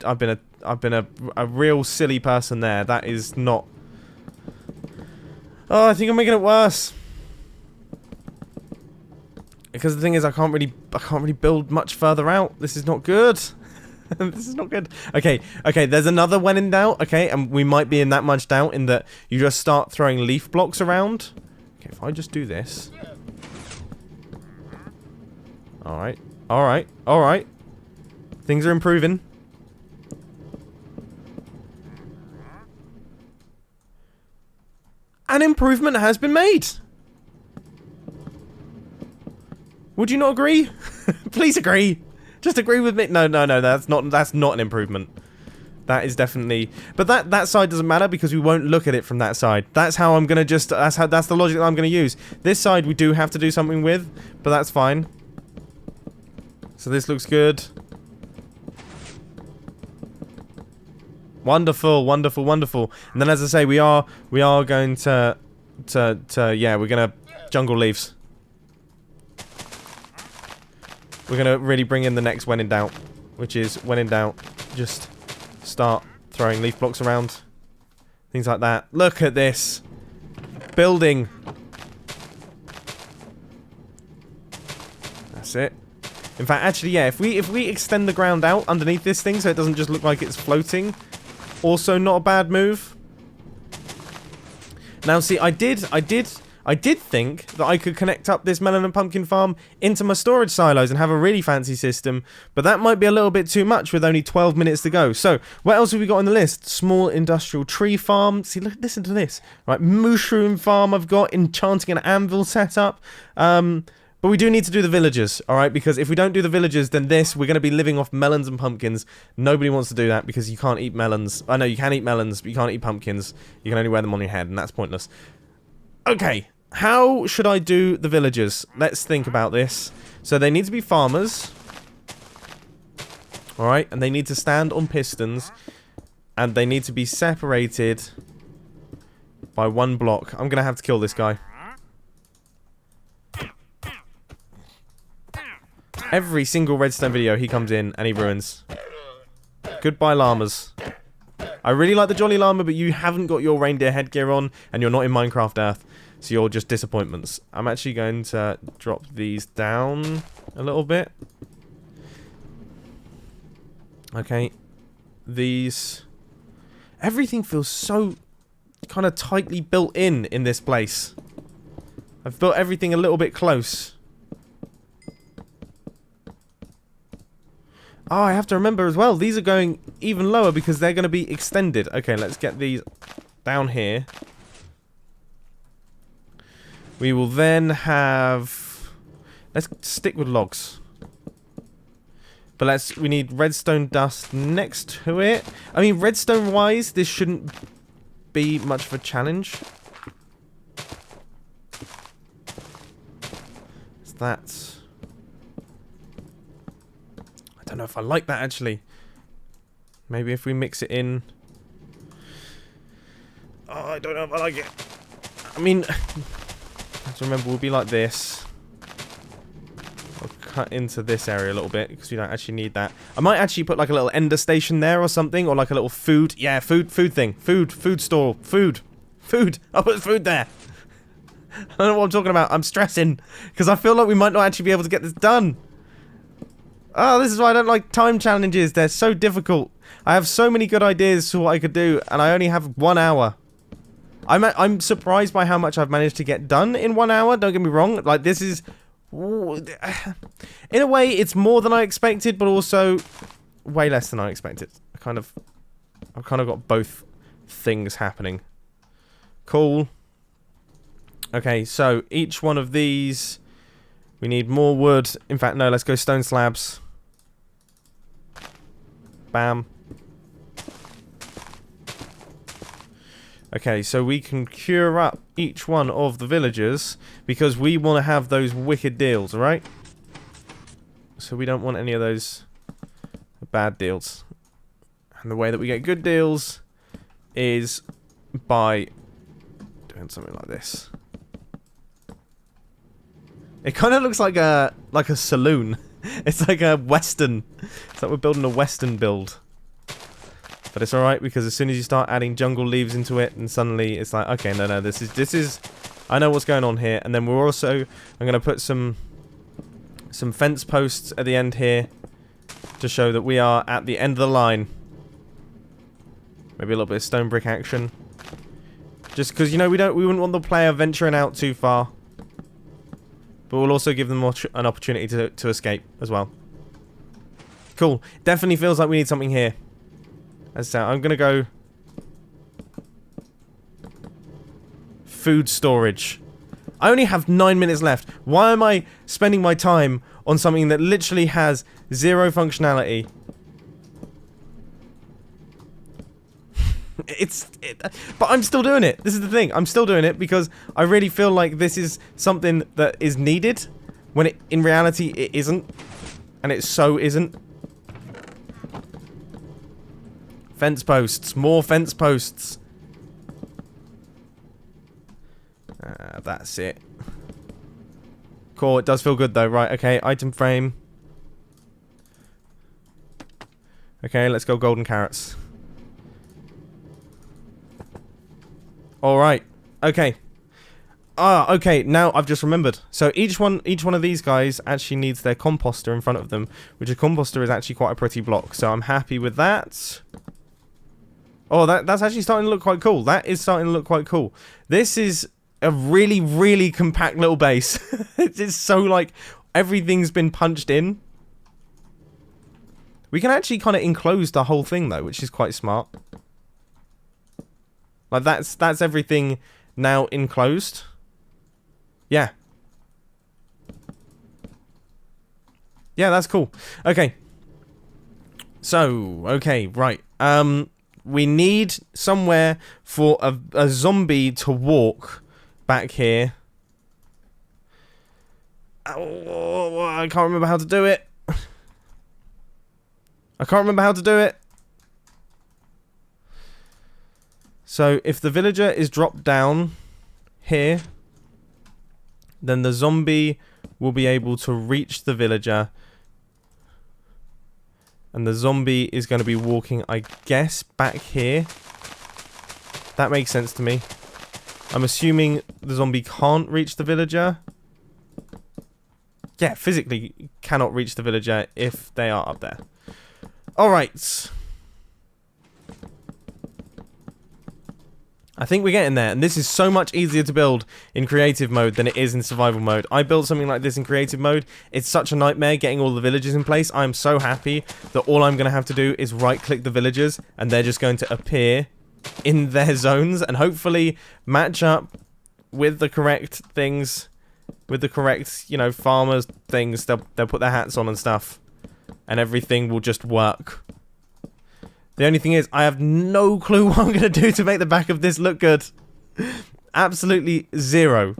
a real silly person there. That is not... Oh, I think I'm making it worse. Because the thing is, I can't really build much further out. This is not good. This is not good. Okay, there's another when in doubt, okay, and we might be in that much doubt in that you just start throwing leaf blocks around. Okay, if I just do this. Alright. Things are improving. An improvement has been made. Would you not agree? Please agree. Just agree with me. No, that's not an improvement. That is definitely... But that side doesn't matter because we won't look at it from that side. That's how I'm going to just... That's the logic that I'm going to use. This side we do have to do something with, but that's fine. So this looks good. Wonderful. And then as I say, we are going to yeah, we're going to jungle leaves. We're going to really bring in the next when in doubt, which is when in doubt, just start throwing leaf blocks around. Things like that. Look at this. Building. That's it. In fact, actually, yeah, if we extend the ground out underneath this thing so it doesn't just look like it's floating, also not a bad move. Now, see, I did think that I could connect up this melon and pumpkin farm into my storage silos and have a really fancy system, but that might be a little bit too much with only 12 minutes to go. So, what else have we got on the list? Small industrial tree farm. See, listen to this. Right, mushroom farm I've got, enchanting an anvil setup. But we do need to do the villagers, alright? Because if we don't do the villagers, then we're going to be living off melons and pumpkins. Nobody wants to do that because you can't eat melons. I know you can eat melons, but you can't eat pumpkins. You can only wear them on your head, and that's pointless. Okay, how should I do the villagers? Let's think about this. So they need to be farmers. Alright, and they need to stand on pistons. And they need to be separated by 1 block. I'm going to have to kill this guy. Every single redstone video he comes in and he ruins. Goodbye llamas. I really like the Jolly Llama, but you haven't got your reindeer headgear on and you're not in Minecraft Earth. So you're just disappointments. I'm actually going to drop these down a little bit. Okay. These... Everything feels so kind of tightly built in this place. I've built everything a little bit close. Oh, I have to remember as well, these are going even lower because they're going to be extended. Okay, let's get these down here. We will then have... Let's stick with logs. But we need redstone dust next to it. I mean, redstone-wise, this shouldn't be much of a challenge. Is that... I don't know if I like that, actually. Maybe if we mix it in... Oh, I don't know if I like it. I mean... have to remember, we'll be like this. I'll cut into this area a little bit, because we don't actually need that. I might actually put like a little ender station there or something, or like a little food... Yeah, food thing. Food store. Food. I'll put food there. I don't know what I'm talking about. I'm stressing, because I feel like we might not actually be able to get this done. Oh, this is why I don't like time challenges. They're so difficult. I have so many good ideas for what I could do, and I only have 1 hour. I'm surprised by how much I've managed to get done in 1 hour. Don't get me wrong. Like, this is... In a way, it's more than I expected, but also way less than I expected. I've kind of got both things happening. Cool. Okay, so each one of these... We need more wood. In fact, no, let's go stone slabs. Bam. Okay, so we can cure up each one of the villagers because we want to have those wicked deals, alright? So we don't want any of those bad deals. And the way that we get good deals is by doing something like this. It kind of looks like a saloon. It's like a western. It's like we're building a western build. But it's alright because as soon as you start adding jungle leaves into it, and suddenly it's like, okay, no, this is I know what's going on here. And then we're also, I'm going to put some fence posts at the end here to show that we are at the end of the line. Maybe a little bit of stone brick action. Just because, you know, we wouldn't want the player venturing out too far. But we'll also give them an opportunity to escape as well. Cool. Definitely feels like we need something here. As I say, I'm going to go... Food storage. I only have 9 minutes left. Why am I spending my time on something that literally has 0 functionality? But I'm still doing it. This is the thing. I'm still doing it because I really feel like this is something that is needed when in reality it isn't. And it so isn't. Fence posts. More fence posts. That's it. Cool. It does feel good though. Right. Okay. Item frame. Okay. Let's go golden carrots. Alright, okay. Okay, now I've just remembered. So each one of these guys actually needs their composter in front of them, which a composter is actually quite a pretty block, so I'm happy with that. Oh, that's actually starting to look quite cool. That is starting to look quite cool. This is a really, really compact little base. It's so, like, everything's been punched in. We can actually kind of enclose the whole thing, though, which is quite smart. Like, that's everything now enclosed. Yeah. Yeah, that's cool. Okay. So, okay, right. We need somewhere for a zombie to walk back here. Oh, I can't remember how to do it. I can't remember how to do it. So, if the villager is dropped down here, then the zombie will be able to reach the villager. And the zombie is going to be walking, I guess, back here. That makes sense to me. I'm assuming the zombie can't reach the villager. Yeah, physically cannot reach the villager if they are up there. Alright. I think we're getting there, and this is so much easier to build in creative mode than it is in survival mode. I built something like this in creative mode. It's such a nightmare getting all the villagers in place. I'm so happy that all I'm going to have to do is right-click the villagers, and they're just going to appear in their zones, and hopefully match up with the correct things, with the correct, you know, farmers things. They'll put their hats on and stuff, and everything will just work. The only thing is, I have no clue what I'm going to do to make the back of this look good. Absolutely zero.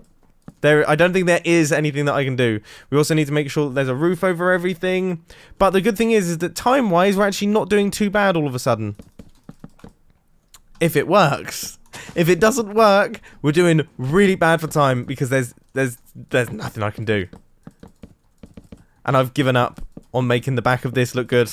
I don't think there is anything that I can do. We also need to make sure that there's a roof over everything. But the good thing is that time-wise, we're actually not doing too bad all of a sudden. If it works. If it doesn't work, we're doing really bad for time because there's nothing I can do. And I've given up on making the back of this look good.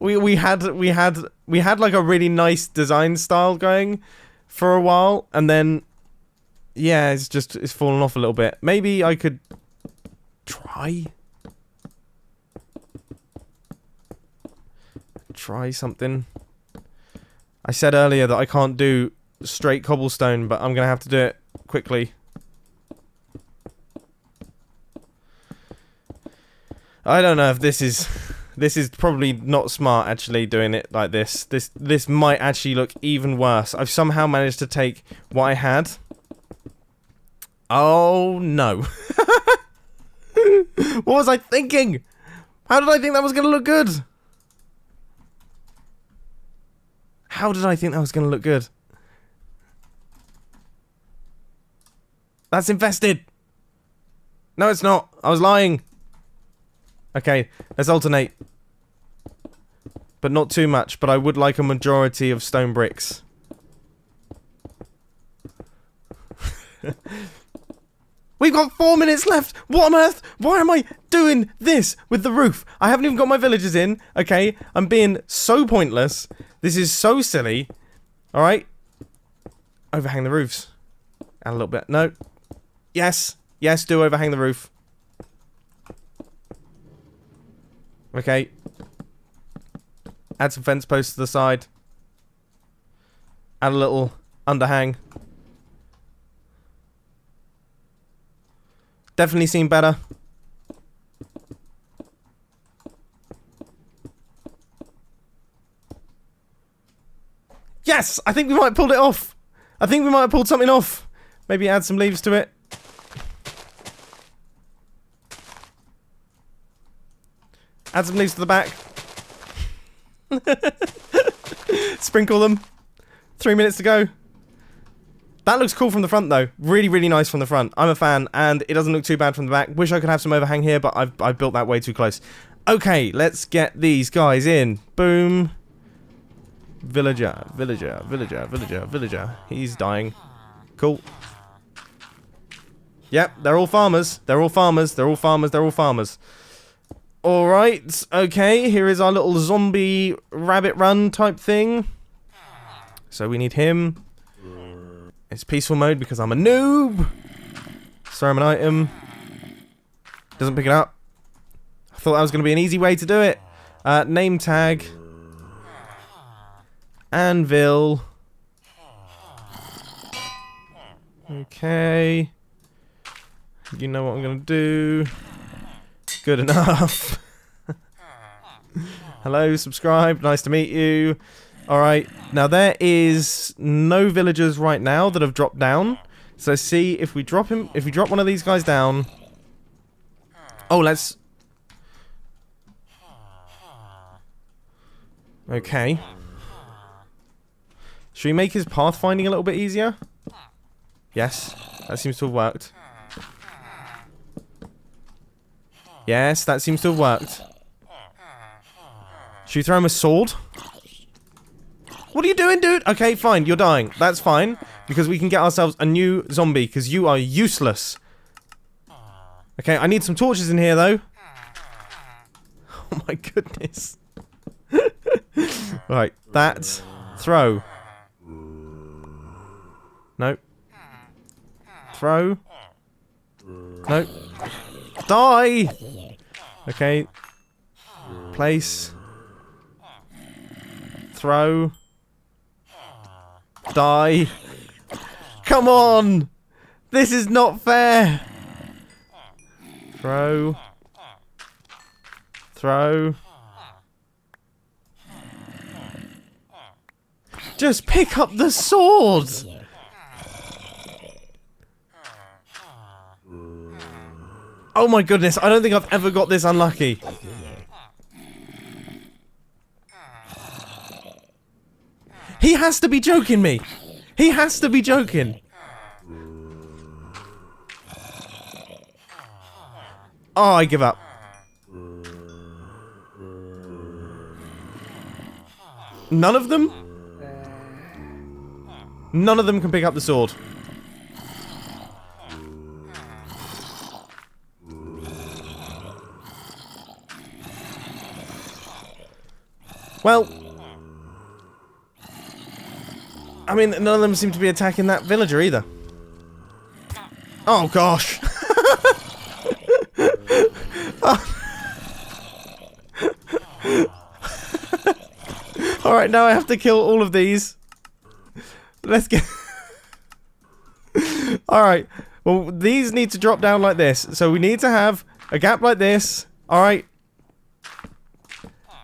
We had like a really nice design style going for a while, and then yeah, it's fallen off a little bit. Maybe I could try something. I said earlier that I can't do straight cobblestone, but I'm gonna have to do it quickly. I don't know if this is probably not smart, actually, doing it like this. This might actually look even worse. I've somehow managed to take what I had. Oh, no. What was I thinking? How did I think that was going to look good? How did I think that was going to look good? That's infested. No, it's not. I was lying. Okay, let's alternate. But not too much, but I would like a majority of stone bricks. We've got 4 minutes left! What on earth? Why am I doing this with the roof? I haven't even got my villagers in, okay? I'm being so pointless. This is so silly. Alright? Overhang the roofs. Add a little bit. No. Yes. Yes, do overhang the roof. Okay. Add some fence posts to the side. Add a little underhang. Definitely seem better. Yes! I think we might have pulled it off. I think we might have pulled something off. Maybe add some leaves to it. Add some leaves to the back. Sprinkle them. 3 minutes to go. That looks cool from the front, though. Really, really nice from the front. I'm a fan, and it doesn't look too bad from the back. Wish I could have some overhang here, but I've built that way too close. Okay, let's get these guys in. Boom. Villager, villager, villager, villager, villager. He's dying. Cool. Yep, they're all farmers. They're all farmers. They're all farmers. They're all farmers. Alright, okay, here is our little zombie rabbit run type thing. So we need him. It's peaceful mode because I'm a noob. Throw him an item. Doesn't pick it up. I thought that was going to be an easy way to do it. Name tag. Anvil. Okay. You know what I'm going to do. Good enough. Hello, subscribe. Nice to meet you. Alright, now there is no villagers right now that have dropped down. So see, if we drop one of these guys down, Oh, let's... Okay. Should we make his pathfinding a little bit easier? Yes, that seems to have worked. Yes, that seems to have worked. Should we throw him a sword? What are you doing, dude? Okay, fine, you're dying. That's fine, because we can get ourselves a new zombie, because you are useless. Okay, I need some torches in here, though. Oh my goodness. Right, that. Throw. Nope. Throw. Nope. Die! Okay. Place. Throw. Die. Come on! This is not fair! Throw. Throw. Just pick up the sword! Oh my goodness, I don't think I've ever got this unlucky. He has to be joking me! He has to be joking! Oh, I give up. None of them? None of them can pick up the sword. Well, I mean, none of them seem to be attacking that villager either. Oh gosh. Alright, now I have to kill all of these. Let's get... Alright, well, these need to drop down like this. So we need to have a gap like this. Alright.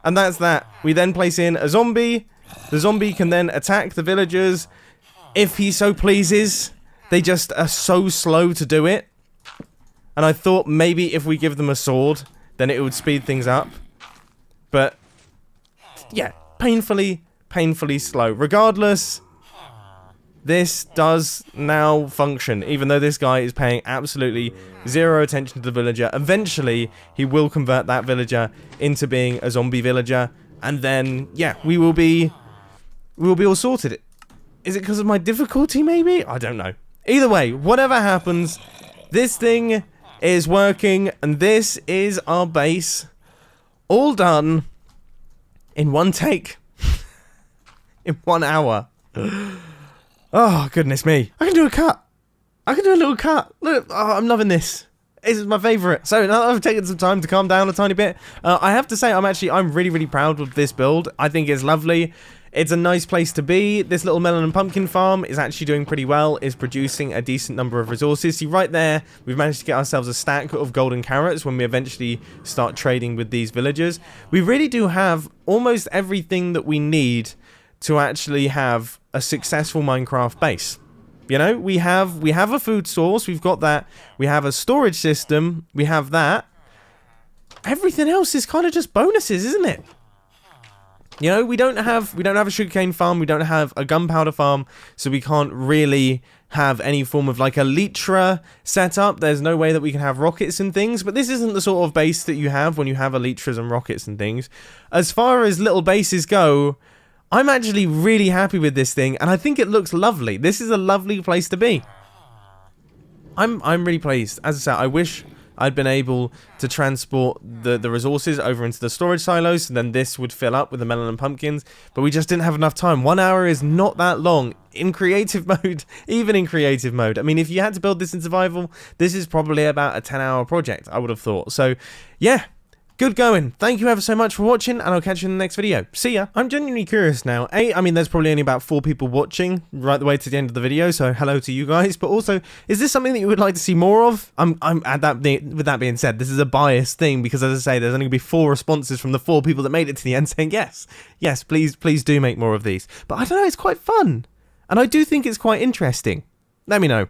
And that's that. We then place in a zombie. The zombie can then attack the villagers if he so pleases. They just are so slow to do it. And I thought maybe if we give them a sword, then it would speed things up. But, yeah, painfully slow. Regardless, this does now function, even though this guy is paying absolutely zero attention to the villager. Eventually, he will convert that villager into being a zombie villager, and then, yeah, we will be all sorted. Is it because of my difficulty, maybe? I don't know. Either way, whatever happens, this thing is working, and this is our base, all done in one take, in 1 hour. Oh, goodness me. I can do a cut. I can do a little cut. Look, oh, I'm loving this. This is my favourite. So now that I've taken some time to calm down a tiny bit, I have to say I'm really proud of this build. I think it's lovely. It's a nice place to be. This little melon and pumpkin farm is actually doing pretty well, is producing a decent number of resources. See, right there, we've managed to get ourselves a stack of golden carrots when we eventually start trading with these villagers. We really do have almost everything that we need to actually have a successful Minecraft base. You know, we have a food source, we've got that. We have a storage system, we have that. Everything else is kind of just bonuses, isn't it? You know, we don't have a sugarcane farm, we don't have a gunpowder farm, so we can't really have any form of like a Elytra setup. There's no way that we can have rockets and things, but this isn't the sort of base that you have when you have Elytras and rockets and things. As far as little bases go, I'm actually really happy with this thing, and I think it looks lovely. This is a lovely place to be. I'm really pleased. As I said, I wish I'd been able to transport the resources over into the storage silos, and then this would fill up with the melon and pumpkins, but we just didn't have enough time. 1 hour is not that long in creative mode, even in creative mode. I mean, if you had to build this in survival, this is probably about a 10-hour project, I would have thought. So, yeah. Good going. Thank you ever so much for watching, and I'll catch you in the next video. See ya. I'm genuinely curious now. I mean, there's probably only about 4 people watching right the way to the end of the video, so hello to you guys. But also, is this something that you would like to see more of? With that being said, this is a biased thing because, as I say, there's only going to be 4 responses from the 4 people that made it to the end saying yes. Yes, please do make more of these. But I don't know, it's quite fun. And I do think it's quite interesting. Let me know.